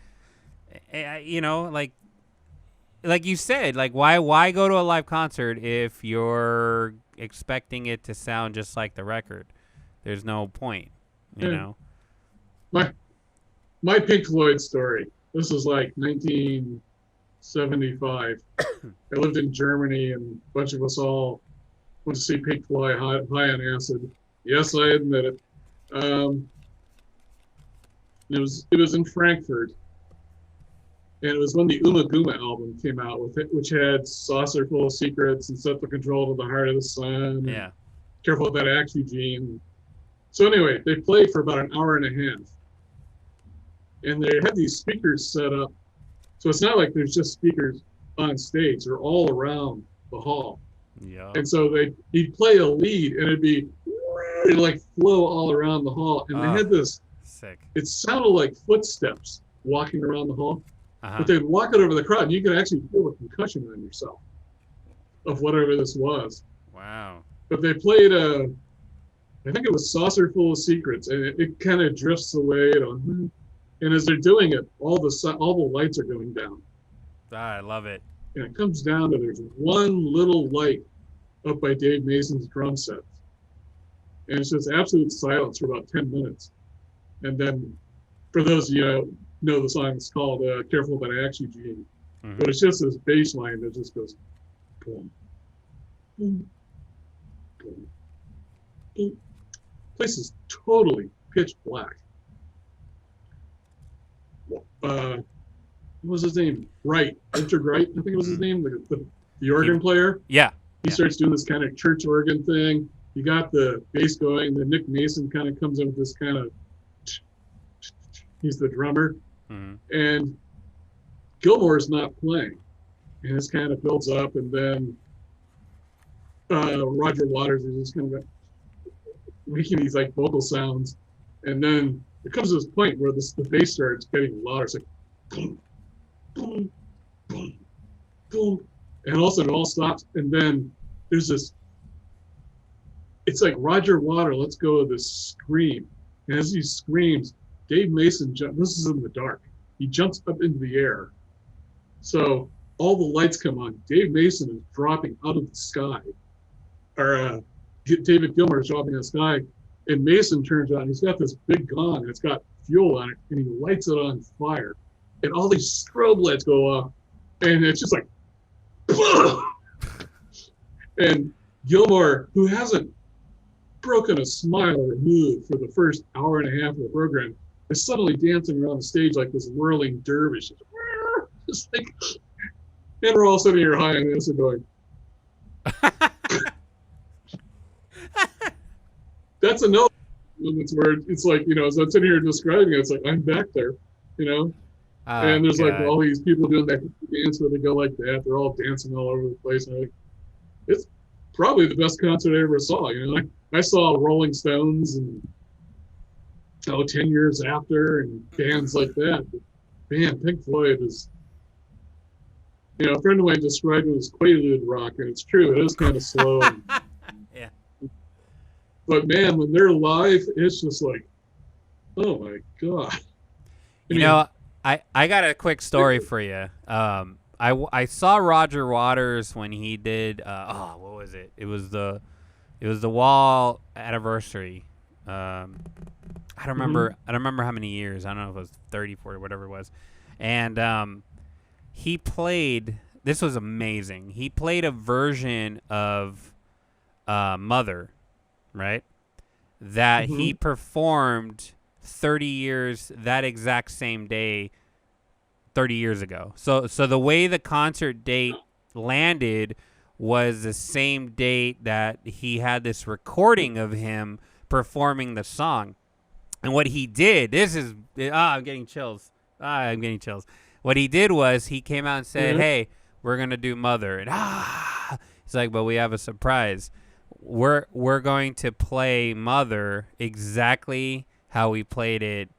like you said, like why go to a live concert if you're expecting it to sound just like the record? There's no point,
My Pink Floyd story. This was like 1975. I lived in Germany, and a bunch of us all went to see Pink Floyd high on acid. Yes, I admit it. It was in Frankfurt, and it was when the Uma Guma album came out with it, which had "Saucer Full of Secrets" and "Set the Control to the Heart of the Sun."
Yeah.
Careful of that axe, Eugene. So anyway, they played for about an hour and a half. And they had these speakers set up. So it's not like there's just speakers on stage. They're all around the hall.
Yeah.
And so he'd play a lead and it'd like flow all around the hall. And they had this,
sick.
It sounded like footsteps walking around the hall.
Uh-huh.
But they'd walk it over the crowd and you could actually feel a concussion on yourself of whatever this was.
Wow.
But they played I think it was "Saucer Full of Secrets," and it kind of drifts away. And as they're doing it, all the lights are going down.
I love it.
And it comes down to there's one little light up by Dave Mason's drum set. And it's just absolute silence for about 10 minutes. And then, for those of you who know the song, it's called "Careful of that Axe, Eugene." Mm-hmm. But it's just this bass line that just goes boom, boom, boom, boom. place is totally pitch black. What was his name? Wright, Richard Wright, I think it was his name, the organ player.
Yeah.
He starts doing this kind of church organ thing. You got the bass going. Then Nick Mason kind of comes in with this kind of, he's the drummer.
Mm-hmm.
And Gilmore's not playing. And this kind of builds up. And then Roger Waters is just kind of making these like vocal sounds. And then it comes to this point where the bass starts getting louder. It's like boom, boom, boom, boom. And all of a sudden it all stops. And then there's this, it's like Roger Waters lets go of this scream. And as he screams, Dave Mason, this is in the dark. He jumps up into the air. So all the lights come on. Dave Mason is dropping out of the sky. Or David Gilmour is dropping out of the sky. And Mason turns on. He's got this big gun. And it's got fuel on it. And he lights it on fire. And all these strobe lights go off. And it's just like, and Gilmour, who hasn't broken a smile or move for the first hour and a half of the program, is suddenly dancing around the stage like this whirling dervish. Just like, and we're all sitting here high on this and going, that's another moment where it's like, as I'm sitting here describing it, it's like, I'm back there, and there's like all these people doing that dance where they go like that. They're all dancing all over the place. And it's probably the best concert I ever saw. I saw Rolling Stones and 10 years after and bands like that. But, man, Pink Floyd is, a friend of mine described it as Quaalude rock, and it's true. It is kind of slow.
Yeah.
But man, when they're live, it's just like, oh my God.
I got a quick story for you. I saw Roger Waters when he did what was it? It was the Wall anniversary. I don't remember. I don't remember how many years. I don't know if it was 30, 40, whatever it was. And he played. This was amazing. He played a version of Mother, right? That he performed 30 years that exact same day 30 years ago. So the way the concert date landed was the same date that he had this recording of him performing the song. And what he did, I'm getting chills. What he did was he came out and said, hey, we're going to do Mother. And it's like, but we have a surprise. We're going to play Mother exactly how we played it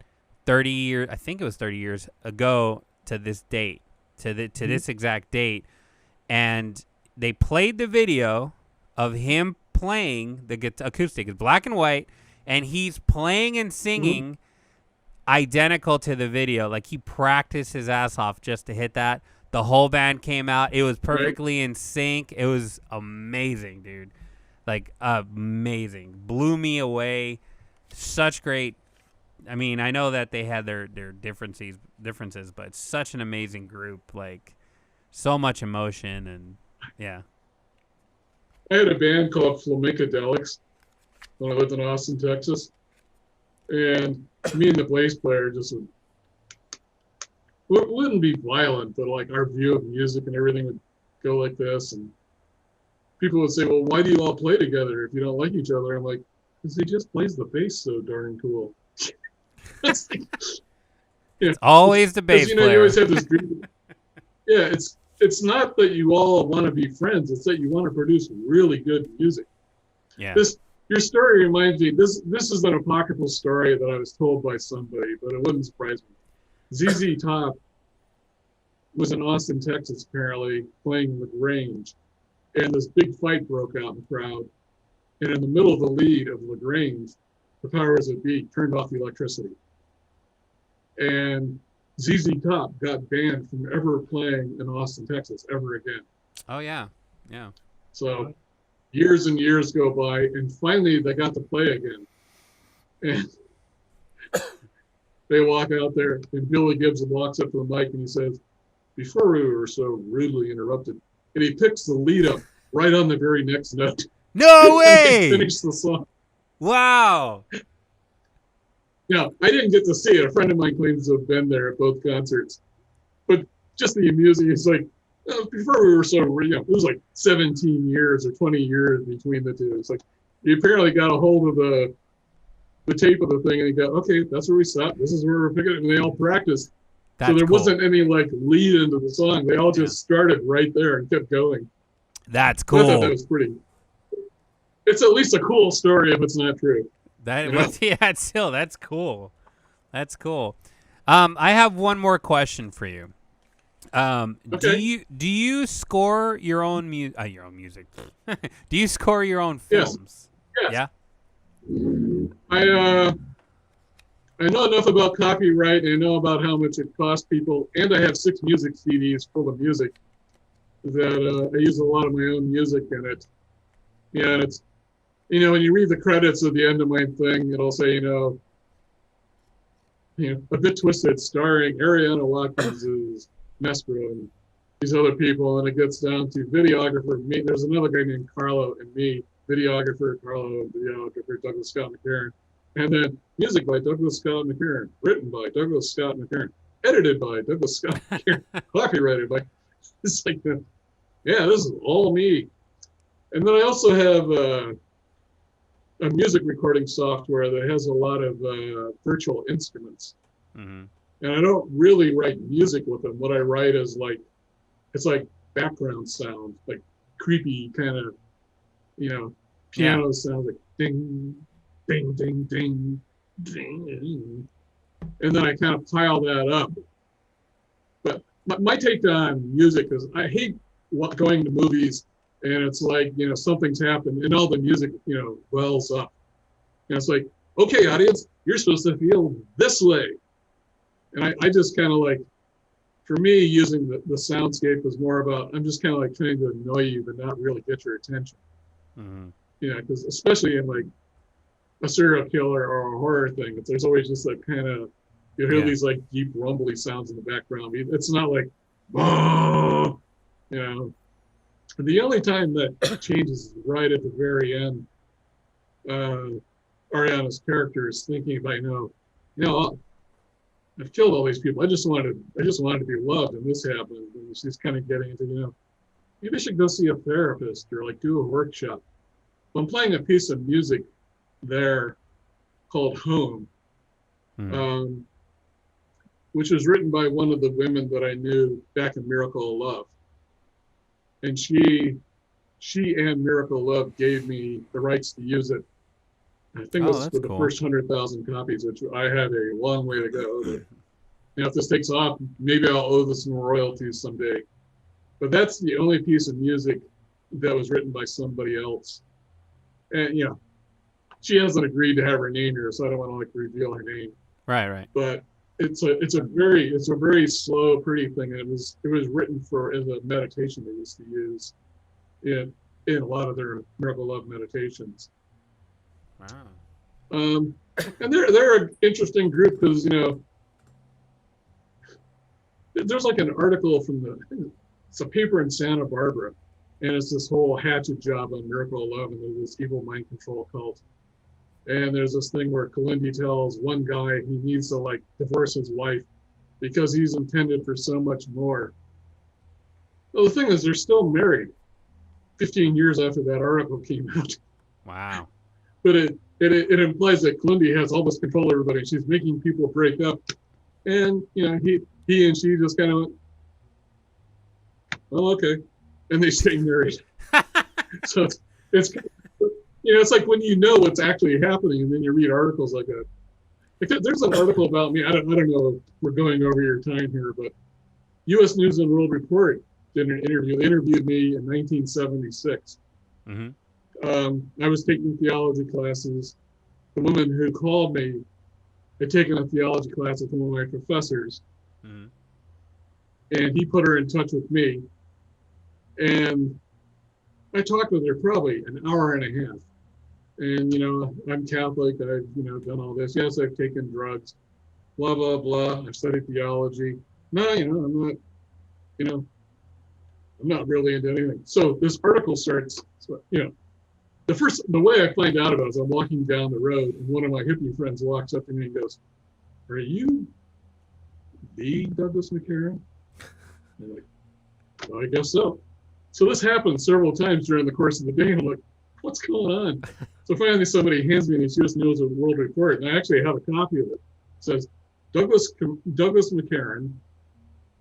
30 years, I think it was 30 years ago to this date, to this exact date. And they played the video of him playing the acoustic. It's black and white, and he's playing and singing identical to the video. Like, he practiced his ass off just to hit that. The whole band came out. It was perfectly in sync. It was amazing, dude. Like, amazing. Blew me away. Such great. I mean, I know that they had their differences, but it's such an amazing group. Like, so much emotion, and yeah.
I had a band called Flamencadelics when I lived in Austin, Texas, and me and the bass player just wouldn't be violent, but like our view of music and everything would go like this, and people would say, "Well, why do you all play together if you don't like each other?" I'm like, "Because he just plays the bass so darn cool." It's
always the bass player.
You always have this dream. Yeah, it's not that you all want to be friends. It's that you want to produce really good music.
Yeah.
Your story reminds me. This is an apocryphal story that I was told by somebody, but it wouldn't surprise me. ZZ Top was in Austin, Texas, apparently playing LaGrange, and this big fight broke out in the crowd. And in the middle of the lead of LaGrange, the powers that be turned off the electricity. And ZZ Top got banned from ever playing in Austin, Texas, ever again.
Oh, yeah. Yeah.
So years and years go by, and finally they got to play again. And they walk out there, and Billy Gibson walks up to the mic and he says, "Before we were so rudely interrupted," and he picks the lead up right on the very next note.
No way!
Finish the song.
Wow.
Now, I didn't get to see it. A friend of mine claims to have been there at both concerts. But just the amusing is like, before we were so, it was like 17 years or 20 years between the two. It's like, he apparently got a hold of the tape of the thing and he got, okay, that's where we stopped. This is where we're picking it. And they all practiced. So there wasn't any like lead into the song. They all just started right there and kept going.
That's cool.
I thought that was pretty. It's at least a cool story if it's not true.
That was, yeah, still, that's cool. That's cool. I have one more question for you.
Okay.
Do you score your own music? Do you score your own films?
Yes.
Yeah.
I know enough about copyright and I know about how much it costs people, and I have 6 music CDs full of music that I use a lot of my own music in it. Yeah, and it's, when you read the credits at the end of my thing, it'll say, A Bit Twisted, starring Ariana Watkins' Mespero and these other people, and it gets down to videographer, me. There's another guy named Carlo and me, videographer Carlo, and videographer Douglas Scott McCarron. And then music by Douglas Scott McCarron, written by Douglas Scott McCarron, edited by Douglas Scott McCarron, copyrighted by. It's like, yeah, this is all me. And then I also have a music recording software that has a lot of virtual instruments.
Mm-hmm.
And I don't really write music with them. What I write is it's like background sound, like creepy kind of, piano sound, like ding, ding, ding, ding, ding. And then I kind of pile that up. But my take on music is I hate going to movies and it's like, something's happened and all the music, wells up. And it's like, okay, audience, you're supposed to feel this way. And I just kind of like, for me, using the soundscape is more about, I'm just kind of like trying to annoy you, but not really get your attention.
Mm-hmm.
Because especially in like a serial killer or a horror thing, there's always just like kind of, you hear these like deep rumbly sounds in the background. It's not like, oh, the only time that changes is right at the very end. Ariana's character is thinking about, I've killed all these people. I just wanted to be loved, and this happened. And she's kind of getting into, maybe I should go see a therapist or like do a workshop. I'm playing a piece of music there called Home, which was written by one of the women that I knew back in Miracle of Love. And she and Miracle Love gave me the rights to use it. I think this is for the first 100,000 copies, which I have a long way to go. If this takes off, maybe I'll owe this some royalties someday. But that's the only piece of music that was written by somebody else. And she hasn't agreed to have her name here, so I don't want to like reveal her name.
Right.
But it's a very slow, pretty thing. And it was written as a meditation they used to use in a lot of their Miracle Love meditations.
Wow.
And they're an interesting group because there's like an article from it's a paper in Santa Barbara, and it's this whole hatchet job on Miracle of Love, and there's this evil mind control cult. And there's this thing where Kalindi tells one guy he needs to like divorce his wife because he's intended for so much more. Well, the thing is, they're still married 15 years after that article came out.
Wow.
But it implies that Kalindi has all this control over everybody. She's making people break up. And, he and she just kind of went, oh, okay. And they stay married. So it's it's like when you know what's actually happening and then you read articles like that. Like there's an article about me. I don't know if we're going over your time here, but U.S. News and World Report did an interview. They interviewed me in 1976. I was taking theology classes. The woman who called me had taken a theology class with one of my professors. And he put her in touch with me. And I talked with her probably an hour and a half. And, I'm Catholic. I've, done all this. Yes, I've taken drugs, blah, blah, blah. I've studied theology. No, I'm not really into anything. So this article starts, the way I find out about it is I'm walking down the road and one of my hippie friends walks up to me and goes, "Are you the Douglas McCarron?" And I'm like, well, I guess so. So this happened several times during the course of the day. And I'm like, what's going on? So finally somebody hands me this U.S. News of the World Report, and I actually have a copy of it. It says, Douglas McCarron,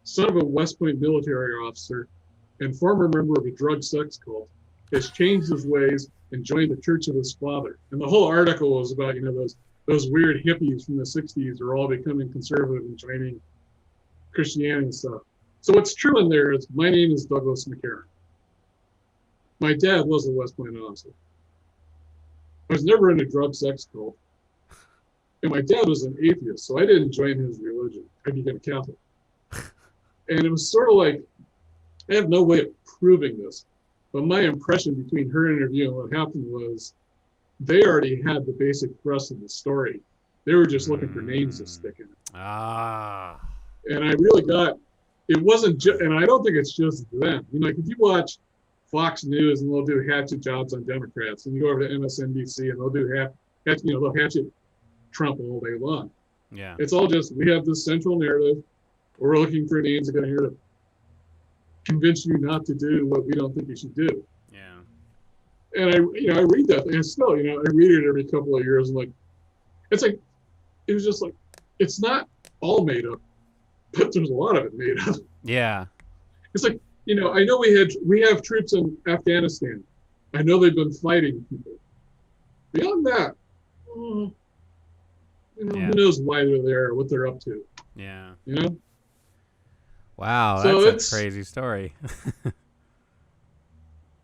son of a West Point military officer and former member of a drug sex cult, has changed his ways and joined the church of his father. And the whole article was about, those weird hippies from the 60s are all becoming conservative and joining Christianity and stuff. So what's true in there is my name is Douglas McCarron. My dad was a West Point officer. I was never in a drug sex cult. And my dad was an atheist, so I didn't join his religion. I became Catholic. And it was sort of like, I have no way of proving this, but my impression between her interview and what happened was they already had the basic thrust of the story. They were just looking for names to stick in it.
Ah.
And I really got, it wasn't just, and I don't think it's just them. Like if you watch Fox News and they'll do hatchet jobs on Democrats, and you go over to MSNBC and they'll do they'll hatchet Trump all day long.
Yeah.
It's all just, we have this central narrative. We're looking for names that are here to convince you not to do what we don't think you should do.
Yeah.
And I read that thing, and still, I read it every couple of years, and it was just like, it's not all made up, but there's a lot of it made up.
Yeah.
It's like, I know we have troops in Afghanistan. I know they've been fighting people. Beyond that, who knows why they're there, what they're up to.
Yeah.
Wow,
so that's a crazy story.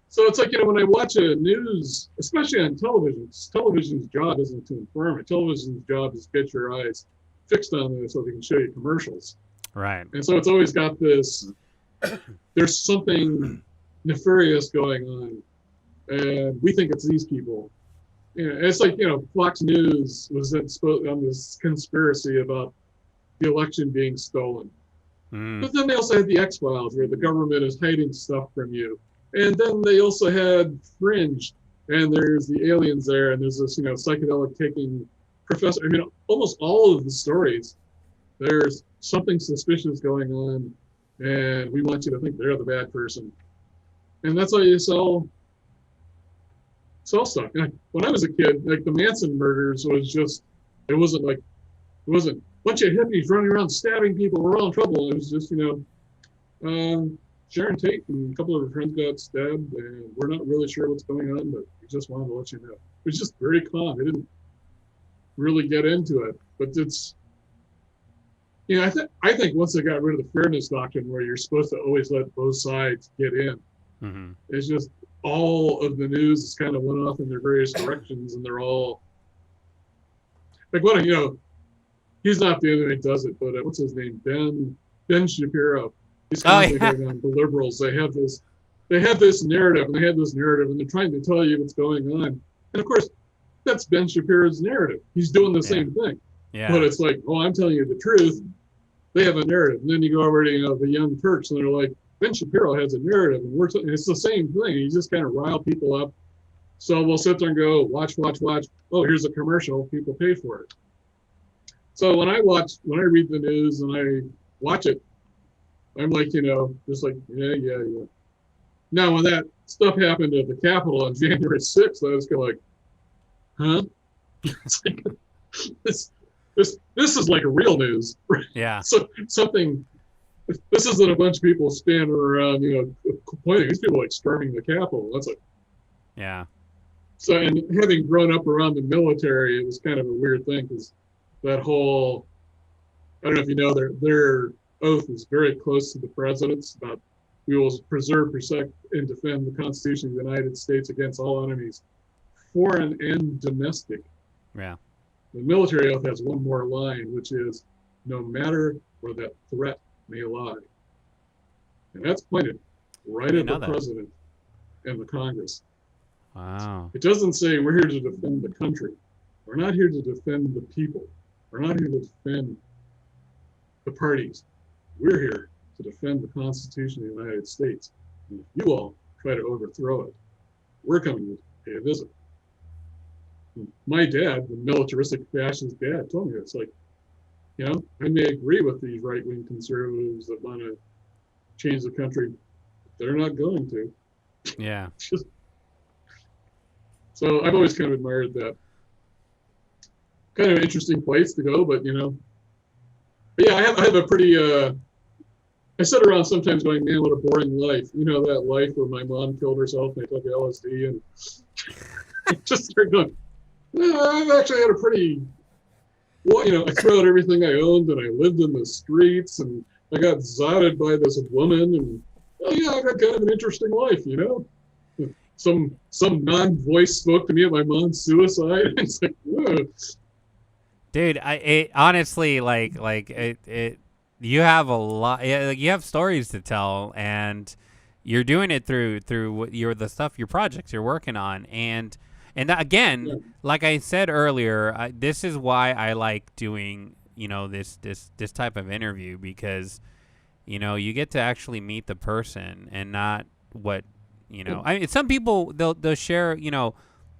So it's like, when I watch a news, especially on television, television's job isn't to inform it. Television's job is to get your eyes fixed on this so they can show you commercials.
Right.
And so it's always got this, there's something nefarious going on, and we think it's these people. It's like, Fox News was on this conspiracy about the election being stolen. But then they also had the X-Files, where the government is hiding stuff from you. And then they also had Fringe, and there's the aliens there, and there's this, psychedelic taking professor. Almost all of the stories, there's something suspicious going on, and we want you to think they're the bad person. And that's how you sell stuff. When I was a kid, like the Manson murders it wasn't a bunch of hippies running around stabbing people. We're all in trouble. It was just, Sharon Tate and a couple of her friends got stabbed, and we're not really sure what's going on, but we just wanted to let you know. It was just very calm. They didn't really get into it, but it's, I think once they got rid of the fairness doctrine, where you're supposed to always let both sides get in, it's just all of the news is kind of went off in their various directions, and they're all like, he's not the only one who does it, but what's his name? Ben Shapiro. He's constantly on the liberals. They have this narrative, and they're trying to tell you what's going on. And of course, that's Ben Shapiro's narrative. He's doing the same thing.
Yeah.
But it's like, I'm telling you the truth. They have a narrative. And then you go over to, the Young Turks, and they're like, Ben Shapiro has a narrative, and it's the same thing. You just kind of rile people up. So we'll sit there and go, watch. Oh, here's a commercial. People pay for it. So when I read the news and I watch it, I'm like, just like, yeah. Now, when that stuff happened at the Capitol on January 6th, I was kind of like, huh? It's like, this is like a real news.
Yeah.
So this isn't a bunch of people standing around, complaining. These people are like storming the Capitol. That's like,
yeah.
So, and having grown up around the military, it was kind of a weird thing, because that whole, I don't know if you know, their oath is very close to the president's, about we will preserve, protect, and defend the Constitution of the United States against all enemies, foreign and domestic.
Yeah.
The military oath has one more line, which is, no matter where that threat may lie. And that's pointed right at the president and the Congress.
Wow.
It doesn't say we're here to defend the country. We're not here to defend the people. We're not here to defend the parties. We're here to defend the Constitution of the United States. And if you all try to overthrow it, we're coming to It isn't. My dad, the militaristic fascist dad, told me it's like, I may agree with these right-wing conservatives that want to change the country. They're not going to.
Yeah.
So I've always kind of admired that. Kind of an interesting place to go, but But yeah, I have a pretty. I sit around sometimes going, man, what a boring life. That life where my mom killed herself and I took LSD and I just started going, no, I've actually had a pretty. Well, I threw out everything I owned and I lived in the streets and I got zotted by this woman and I got kind of an interesting life. Some non-voice spoke to me at my mom's suicide. It's like, whoa.
Dude, honestly, you have a lot. You have stories to tell, and you're doing it through your projects you're working on, and again,
Yeah.
like I said earlier, this is why I like doing this type of interview, because you get to actually meet the person and not what I mean, some people they'll share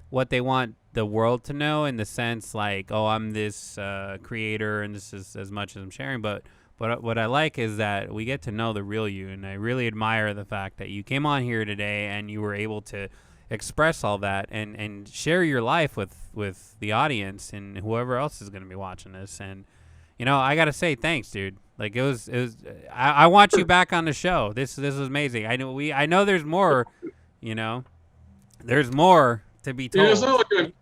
what they want the world to know, in the sense like, oh, I'm this creator and this is as much as I'm sharing, but what I like is that we get to know the real you, and I really admire the fact that you came on here today and you were able to express all that and share your life with the audience and whoever else is going to be watching this. And I gotta say thanks, dude. Like it was I want you back on the show. This was amazing. I know there's more, there's more to be told.
Yeah, it's not like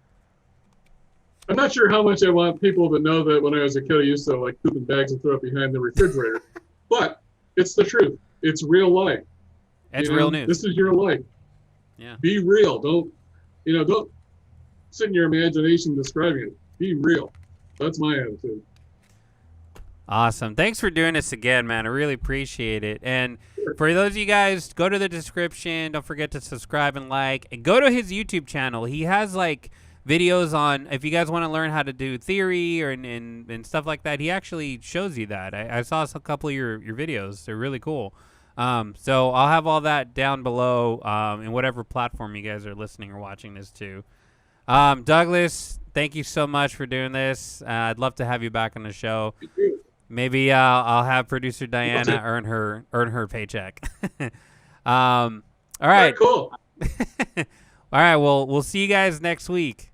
I'm not sure how much I want people to know that when I was a kid, I used to like poop in bags and throw it behind the refrigerator. But it's the truth. It's real life.
It's real news.
This is your life.
Yeah.
Be real. Don't sit in your imagination describing it. Be real. That's my attitude.
Awesome. Thanks for doing this again, man. I really appreciate it. And for those of you guys, go to the description. Don't forget to subscribe and like. And go to his YouTube channel. He has videos on, if you guys want to learn how to do theory and stuff like that. He actually shows you that. I saw a couple of your videos. They're really cool. So I'll have all that down below in whatever platform you guys are listening or watching this to. Douglas, thank you so much for doing this. I'd love to have you back on the show. Maybe I'll have producer Diana earn her paycheck. All right.
Cool.
All right. Well, we'll see you guys next week.